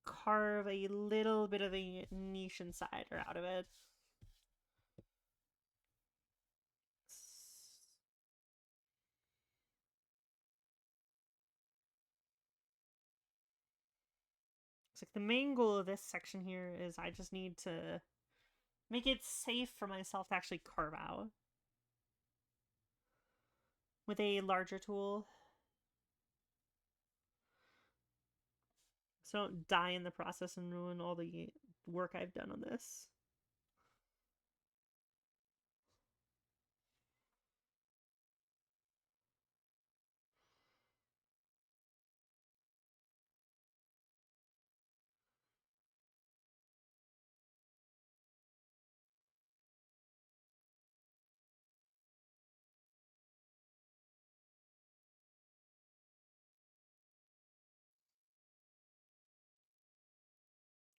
carve a little bit of a niche insider out of it. It's like the main goal of this section here is I just need to make it safe for myself to actually carve out with a larger tool. So I don't die in the process and ruin all the work I've done on this.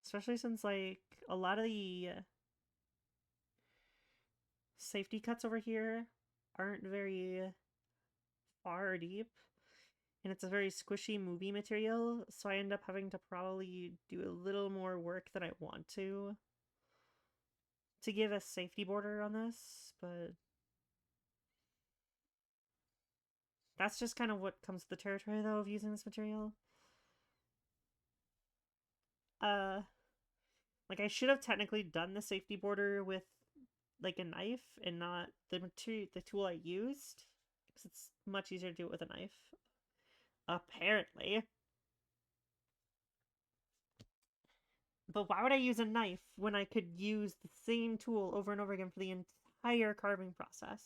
Especially since like a lot of the safety cuts over here aren't very far or deep. And it's a very squishy movie material, so I end up having to probably do a little more work than I want to give a safety border on this, but that's just kind of what comes to the territory though of using this material. Uh like I should have technically done the safety border with like a knife and not the tool I used, because it's much easier to do it with a knife. Apparently. But why would I use a knife when I could use the same tool over and over again for the entire carving process?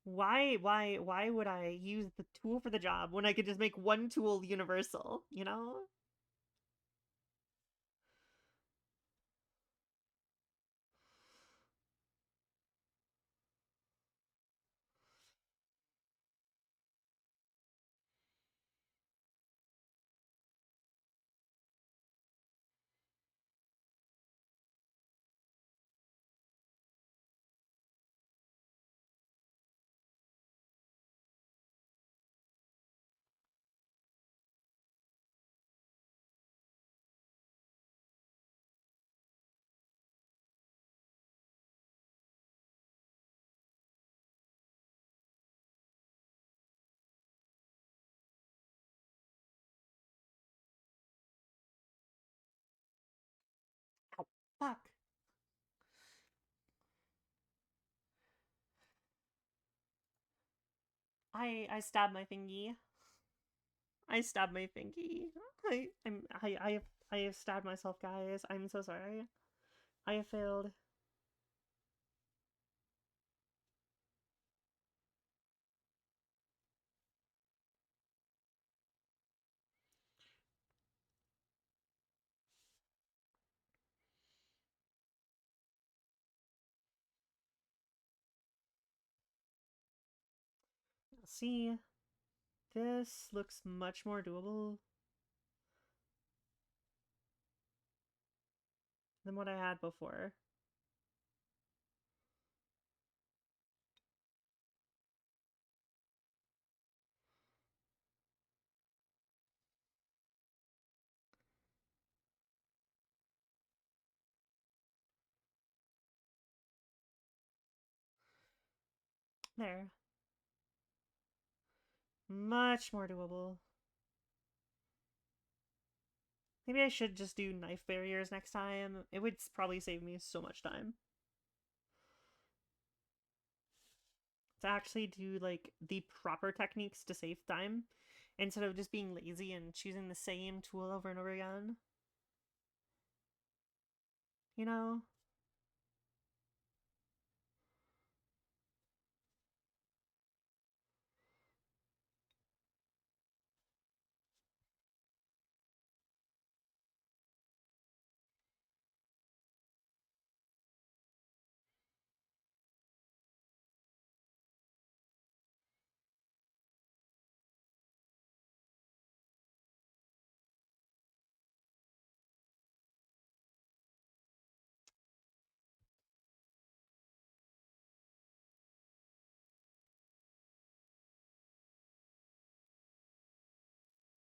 Why would I use the tool for the job when I could just make one tool universal, you know? Ow, fuck. I stabbed my thingy. I stabbed my thingy. I have stabbed myself, guys. I'm so sorry. I have failed. See, this looks much more doable than what I had before. There. Much more doable. Maybe I should just do knife barriers next time. It would probably save me so much time. To actually do like the proper techniques to save time instead of just being lazy and choosing the same tool over and over again. You know?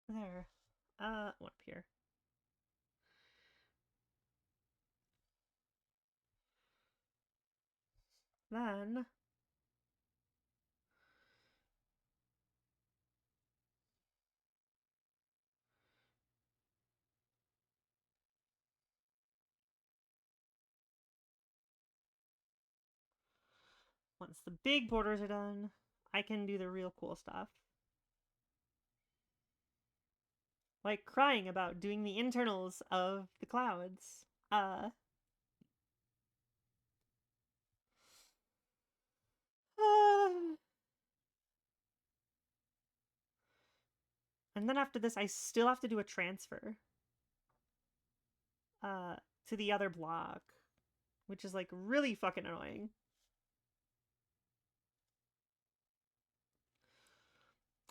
There. One up here. Then once the big borders are done, I can do the real cool stuff. Like crying about doing the internals of the clouds. Uh, and then after this, I still have to do a transfer. Uh, to the other block, which is like really fucking annoying.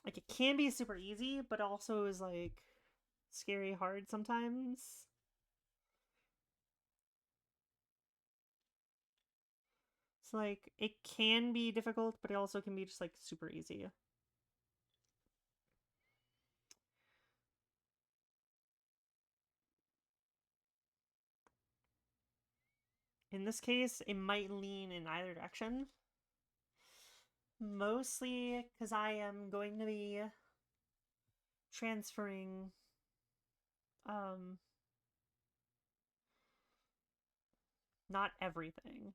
Like it can be super easy, but also is like scary hard sometimes. It's like it can be difficult, but it also can be just like super easy. In this case, it might lean in either direction. Mostly because I am going to be transferring not everything.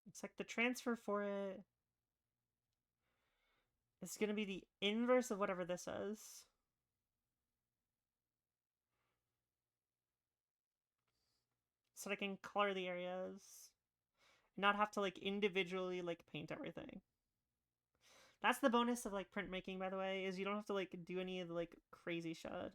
It's like the transfer for it is going to be the inverse of whatever this is. So that I can color the areas. Not have to like individually like paint everything. That's the bonus of like printmaking, by the way, is you don't have to like do any of the like crazy shit.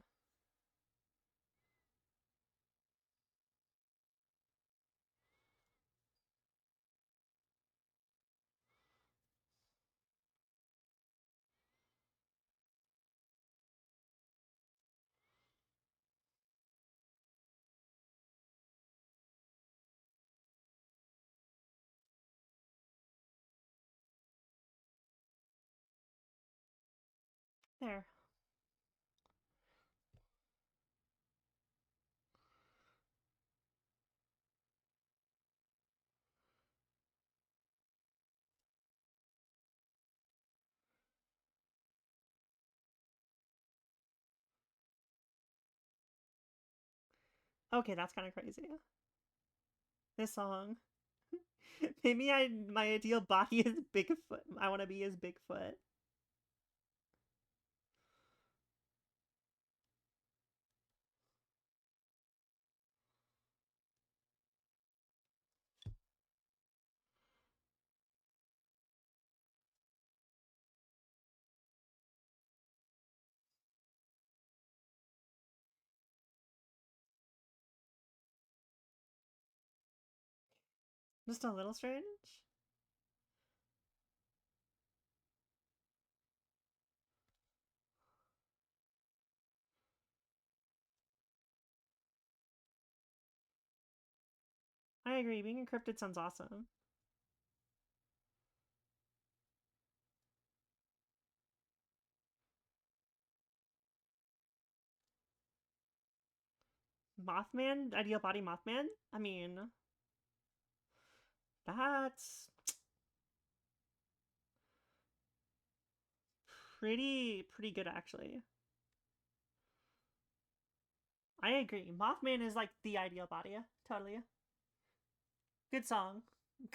There. Okay, that's kind of crazy. This song. Maybe my ideal body is Bigfoot. I want to be as Bigfoot. Just a little strange. agree. Being encrypted sounds awesome. Mothman? Ideal body Mothman? I mean, that's pretty good actually. I agree. Mothman is like the ideal body. Totally. Good song.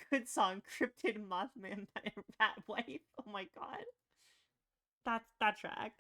Good song. Cryptid Mothman Rat Wife. Oh my god. That tracks.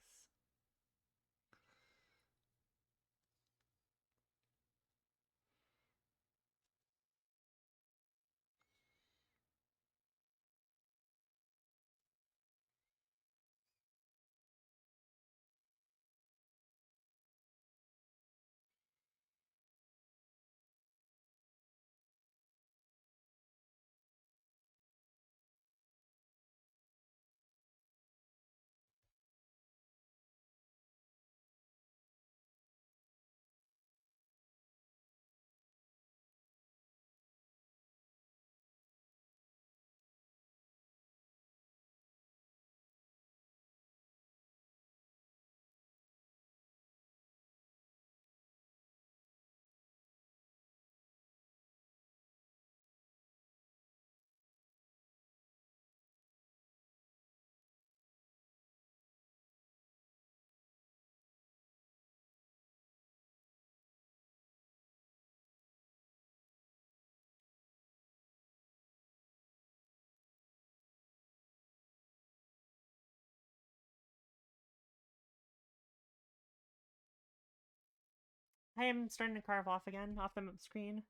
I am starting to carve off again off the screen.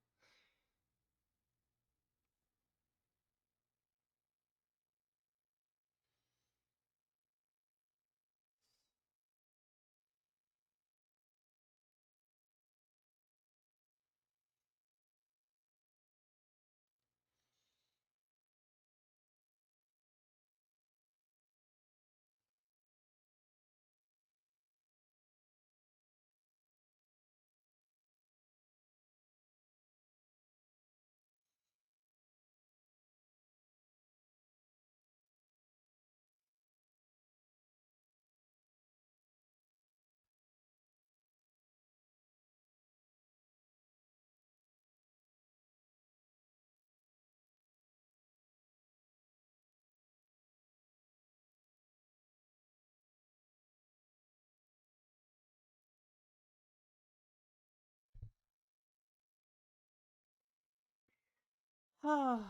Oh.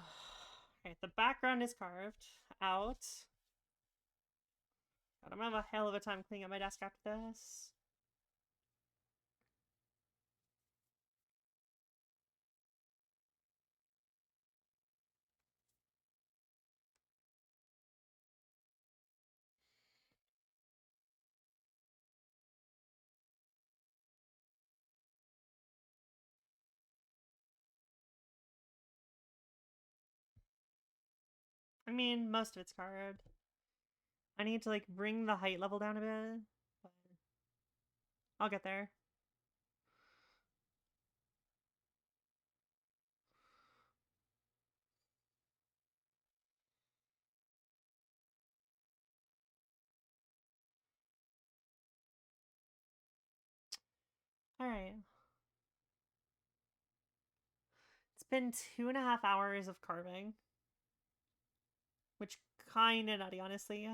Okay, the background is carved out. God, I'm gonna have a hell of a time cleaning up my desk after this. I mean, most of it's carved. I need to like bring the height level down a bit, but I'll get there. All right. It's been 2.5 hours of carving, which kind of nutty, honestly.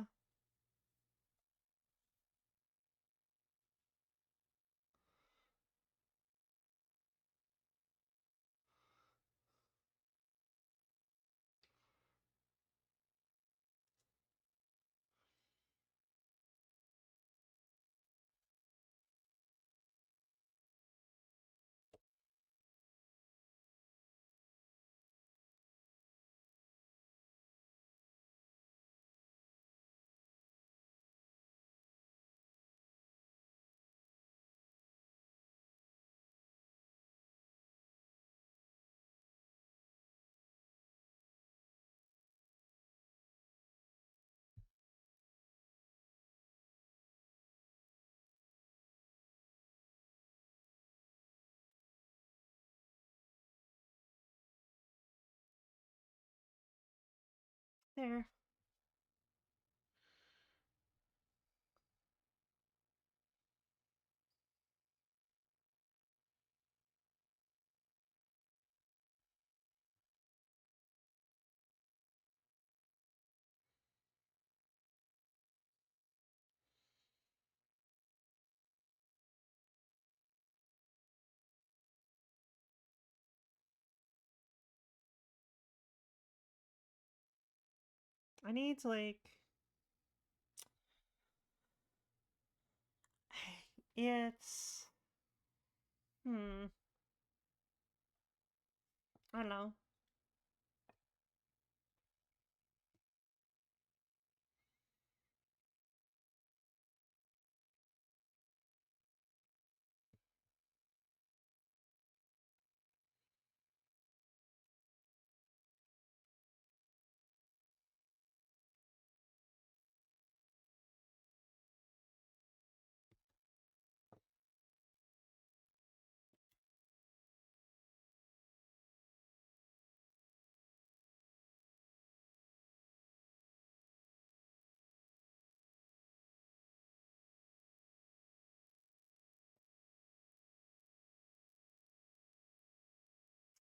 there. I need to like it's I don't know.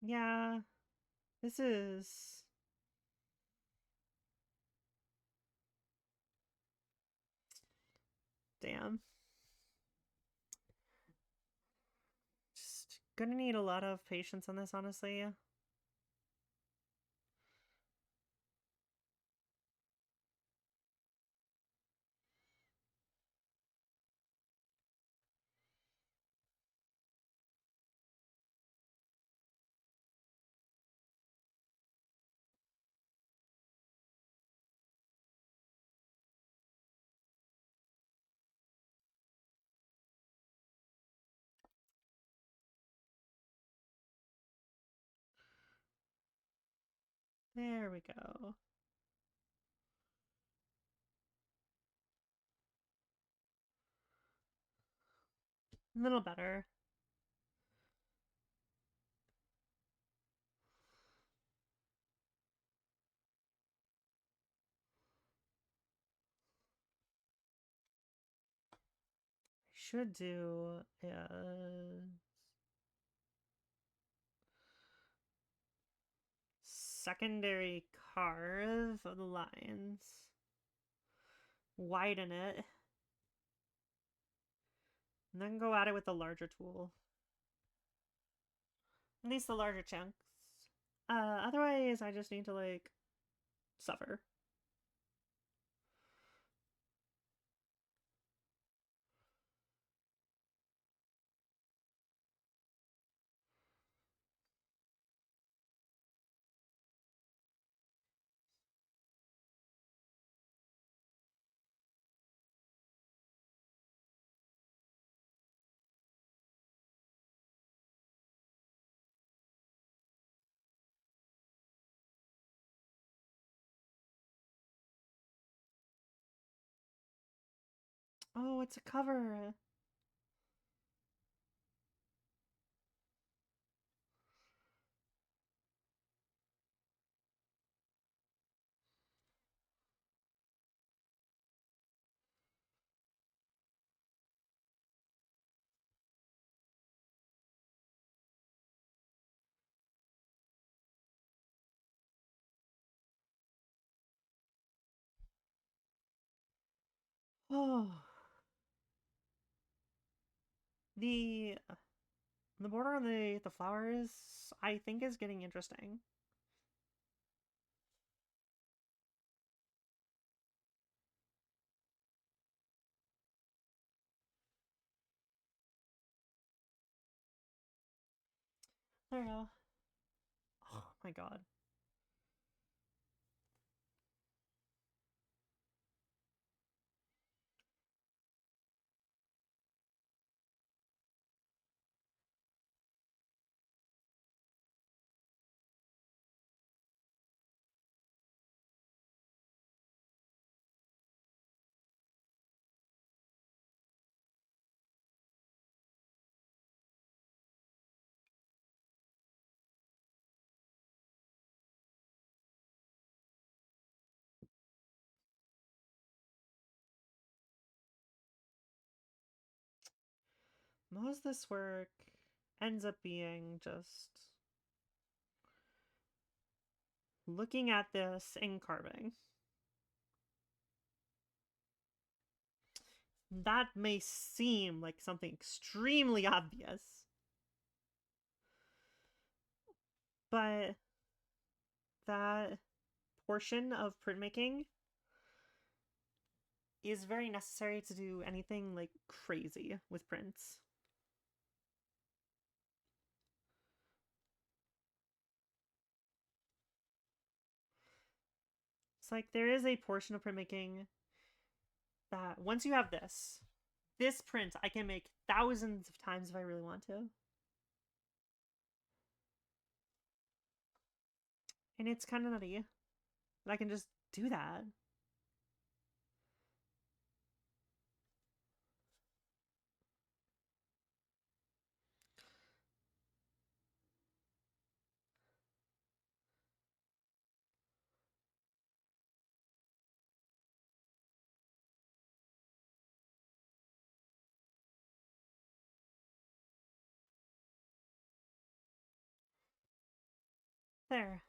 Yeah, this is damn. Just gonna need a lot of patience on this, honestly. There we go. A little better. I should do secondary carve of the lines. Widen it. And then go at it with the larger tool. At least the larger chunks. Otherwise I just need to like suffer. Oh, it's a cover. Oh. The the border on the flowers I think is getting interesting. There we go. Oh my god. most of this work ends up being just looking at this and carving. That may seem like something extremely obvious, but that portion of printmaking is very necessary to do anything like crazy with prints. It's like there is a portion of printmaking that once you have this print I can make thousands of times if I really want to. And it's kind of nutty that I can just do that. There.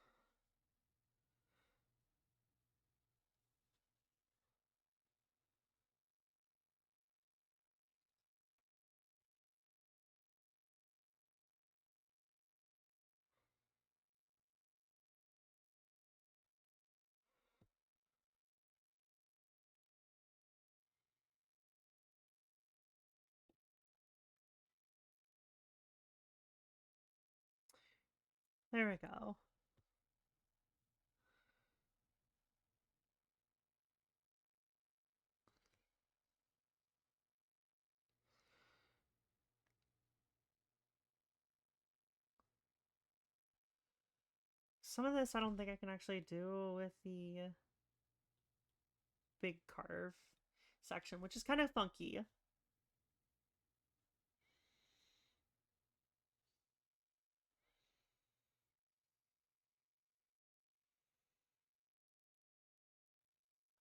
There we go. Some of this I don't think I can actually do with the big carve section, which is kind of funky.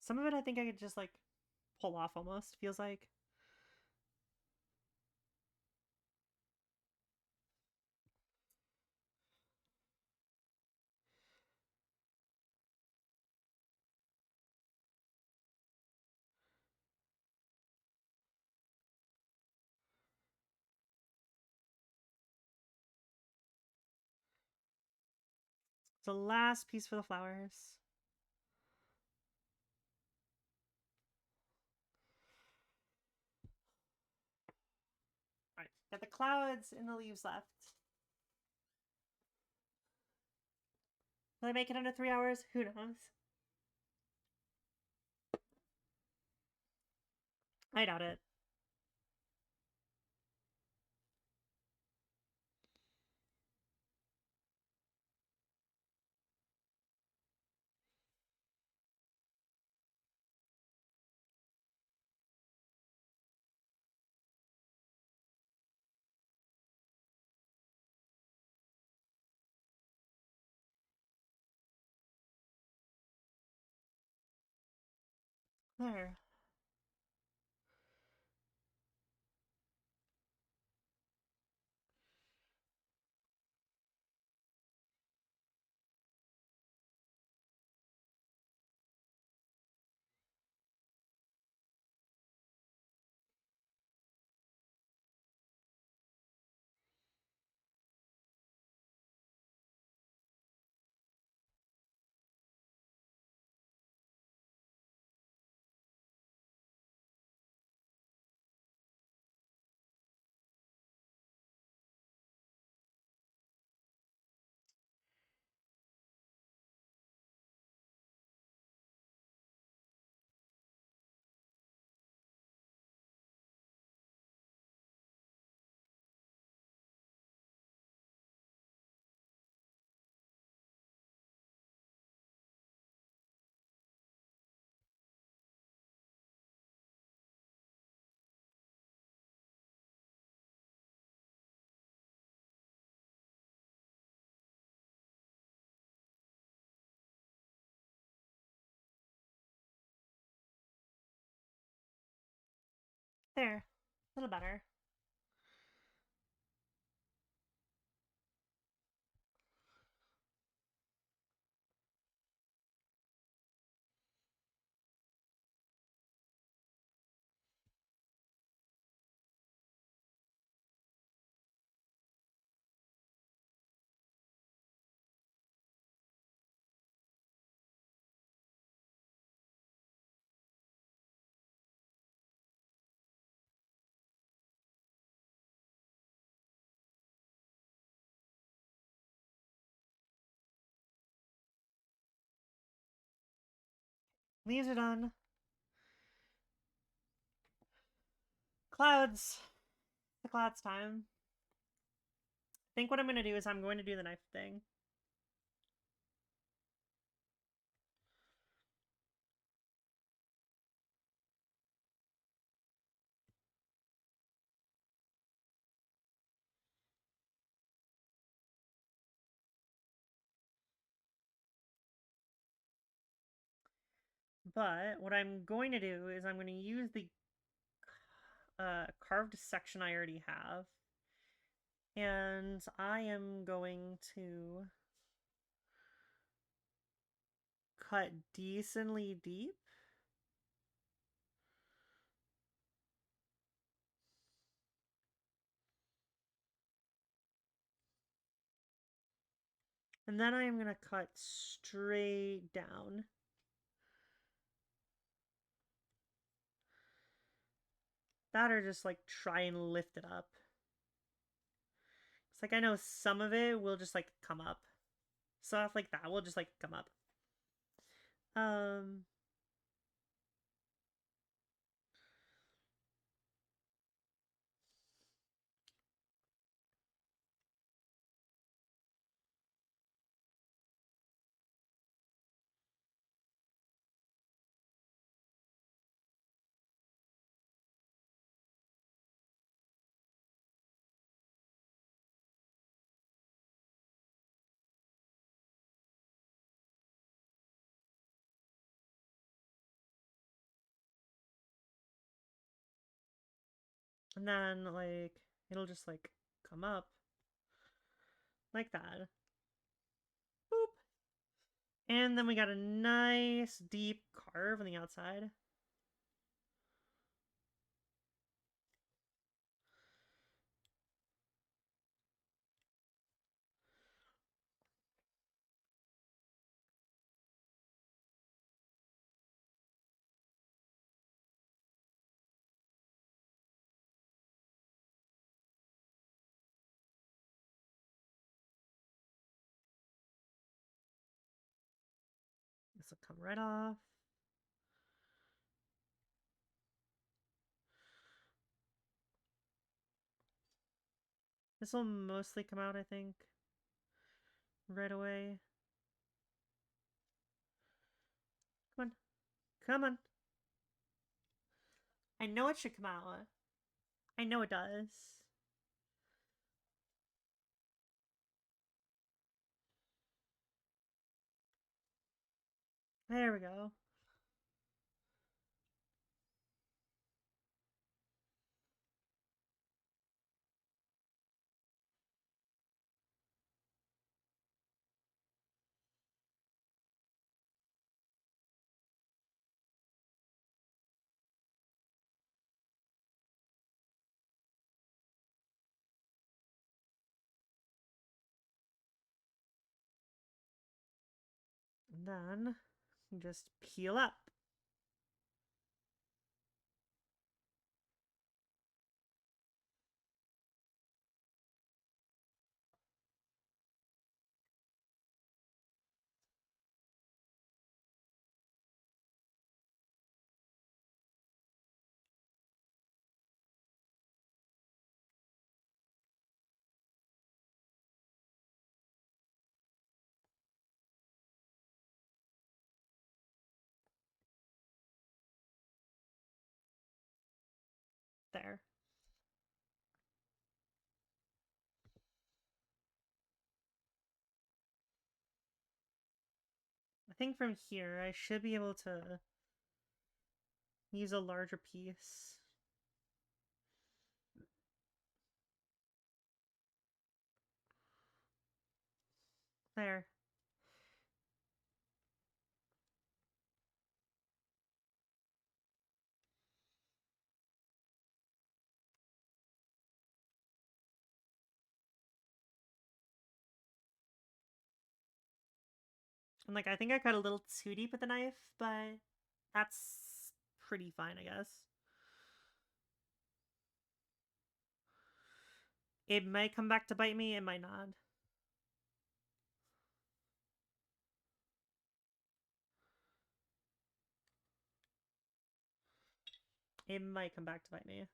Some of it I think I could just like pull off almost, feels like. The last piece for the flowers. Alright, got the clouds and the leaves left. Will I make it under 3 hours? Who knows? I doubt it. There. There. A little better. Leaves are done. Clouds. The clouds time. I think what I'm going to do is I'm going to do the knife thing. But what I'm going to do is I'm going to use the carved section I already have. And I am going to cut decently deep. And then I am going to cut straight down. That or just like try and lift it up. It's like I know some of it will just like come up. Stuff like that will just like come up. Um and then like it'll just like come up like that. Boop. And then we got a nice deep carve on the outside. This will come right off. This will mostly come out, I think, right away. Come on. Come on. I know it should come out. I know it does. There we go. And then just peel up. There. I think from here I should be able to use a larger piece. There. And like I think I cut a little too deep with the knife, but that's pretty fine, I guess. It might come back to bite me, it might not. It might come back to bite me.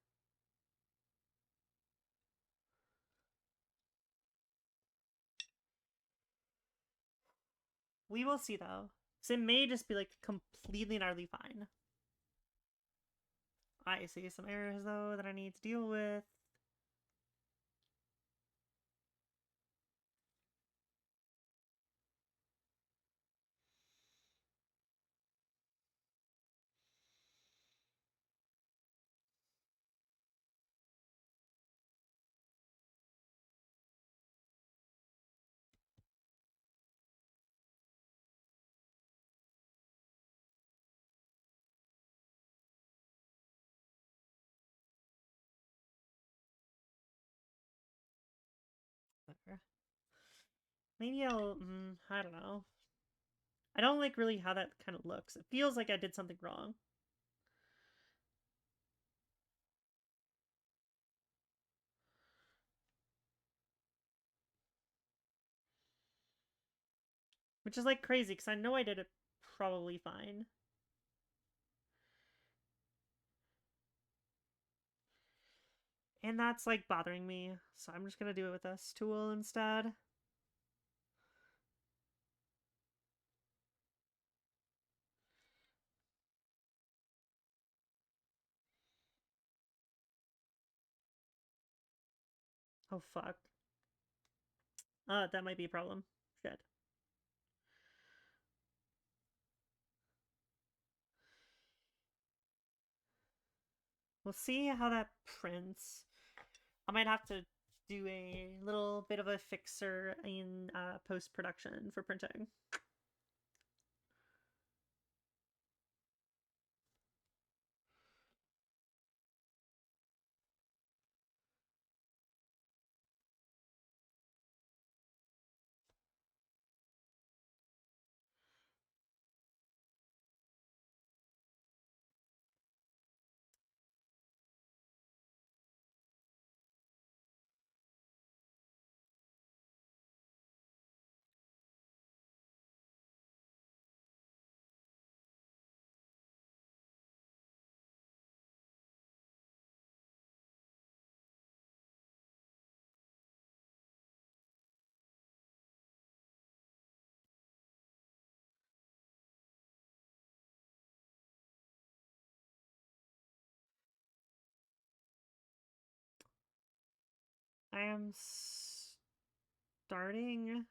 We will see, though. So it may just be, like, completely and utterly fine. I see some errors, though, that I need to deal with. Maybe I'll... I don't know. I don't like really how that kind of looks. It feels like I did something wrong. Which is, like, crazy, because I know I did it probably fine. And that's, like, bothering me. So I'm just gonna do it with this tool instead. Oh, fuck. That might be a problem. Shit. We'll see how that prints. I might have to do a little bit of a fixer in post-production for printing. I am starting...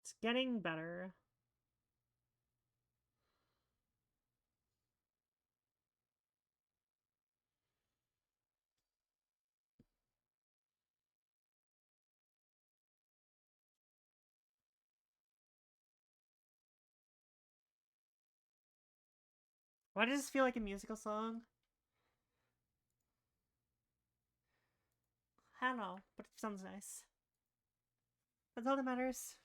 It's getting better. Why does this feel like a musical song? I don't know, but it sounds nice. That's all that matters.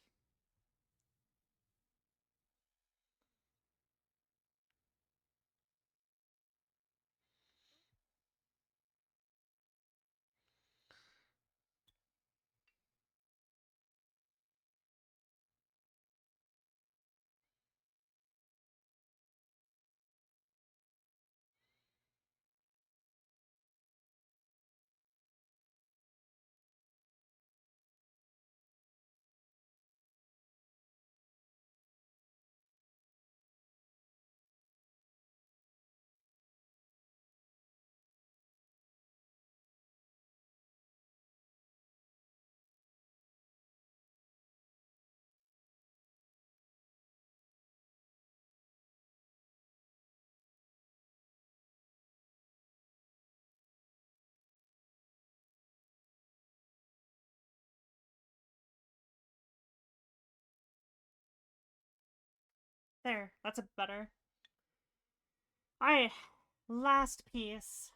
There, that's a better. Alright, last piece.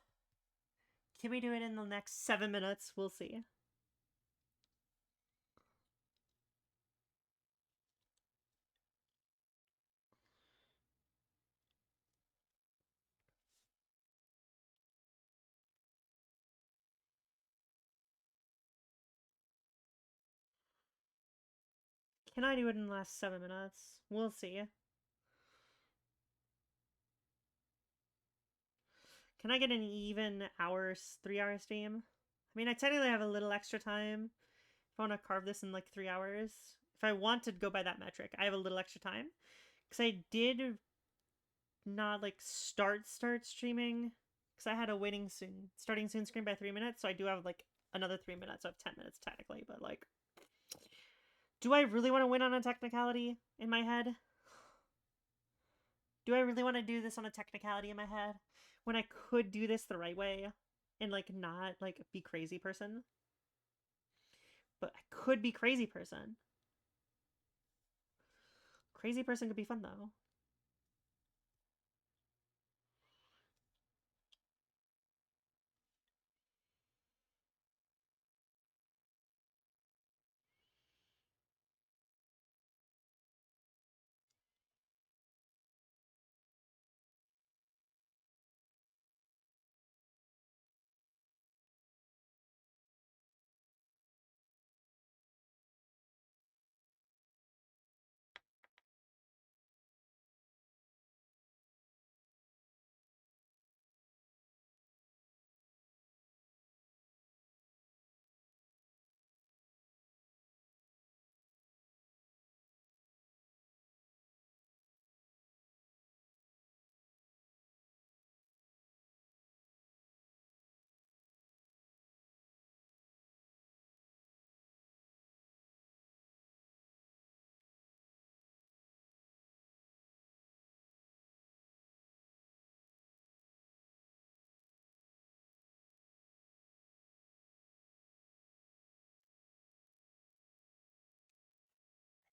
Can we do it in the next 7 minutes? We'll see. Can I do it in the last 7 minutes? We'll see. Can I get an even 3-hour stream? I mean, I technically have a little extra time if I want to carve this in like 3 hours. If I want to go by that metric, I have a little extra time. Because I did not like start streaming. Because I had a starting soon screen by 3 minutes. So I do have like another 3 minutes. So I have 10 minutes technically. But like, do I really want to win on a technicality in my head? Do I really want to do this on a technicality in my head? When I could do this the right way and like not like be crazy person? But I could be crazy person. Crazy person could be fun though.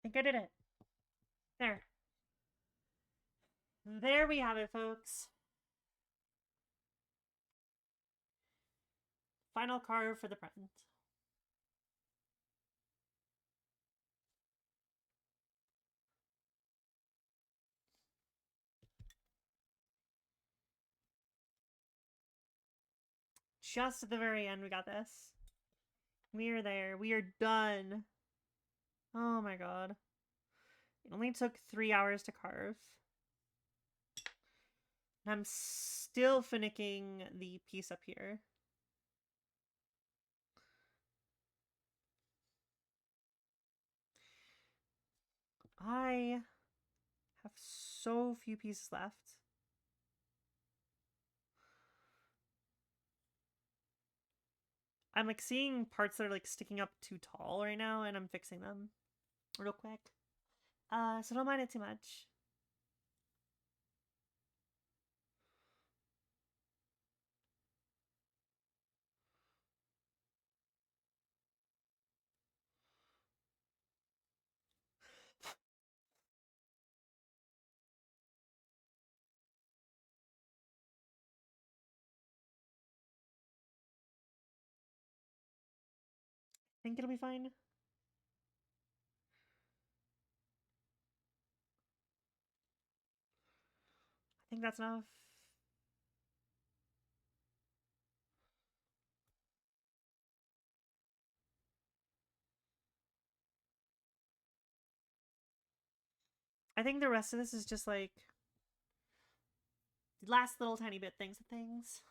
I think I did it. There. There we have it, folks. Final card for the present. Just at the very end, we got this. We are there. We are done. Oh my god. It only took 3 hours to carve. And I'm still finicking the piece up here. I have so few pieces left. I'm like seeing parts that are like sticking up too tall right now, and I'm fixing them real quick. So don't mind it too much. I think it'll be fine. I think that's enough. I think the rest of this is just like last little tiny bit things and things.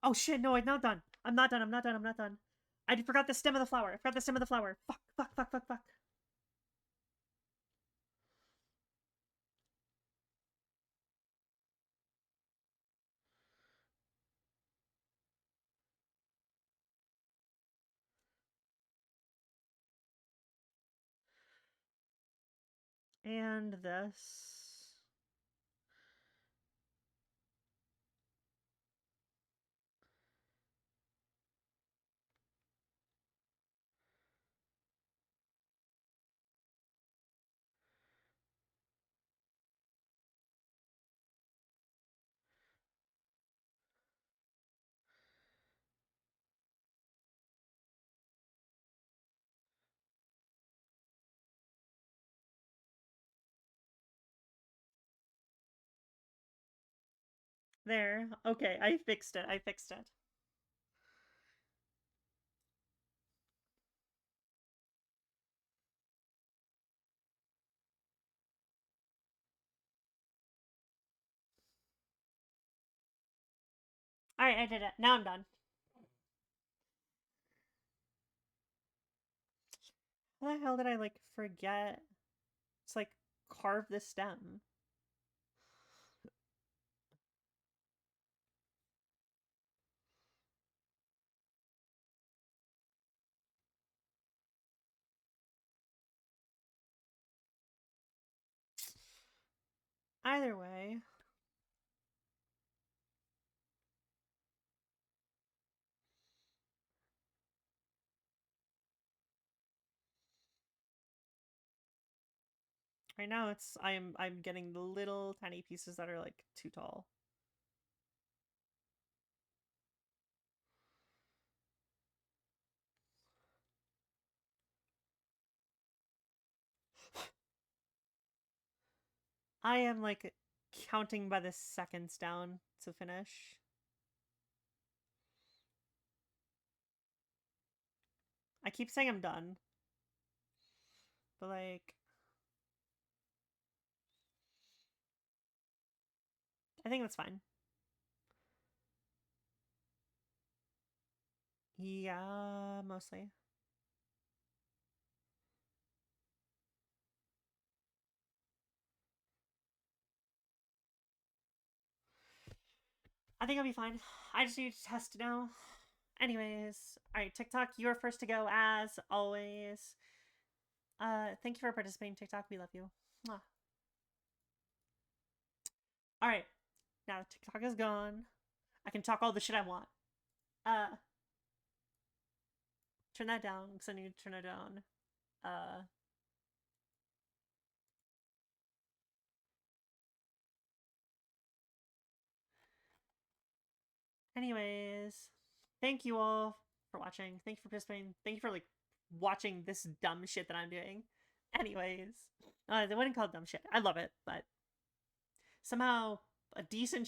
Oh shit, no, I'm not done. I'm not done. I'm not done. I'm not done. I forgot the stem of the flower. I forgot the stem of the flower. Fuck, fuck, fuck, fuck, fuck. And this. There. Okay, I fixed it. I fixed it. Alright, I did it. Now I'm done. How the hell did I, like, forget to, like, carve the stem? Either way. Right now it's I'm getting the little tiny pieces that are like too tall. I am like counting by the seconds down to finish. I keep saying I'm done. But like I think that's fine. Yeah, mostly. I think I'll be fine. I just need to test it now. Anyways, alright, TikTok, you're first to go as always. Thank you for participating, TikTok. We love you. Alright, now TikTok is gone. I can talk all the shit I want. Turn that down because I need to turn it down. Anyways, thank you all for watching. Thank you for participating. Thank you for like watching this dumb shit that I'm doing. Anyways, they wouldn't call it dumb shit. I love it, but somehow a decent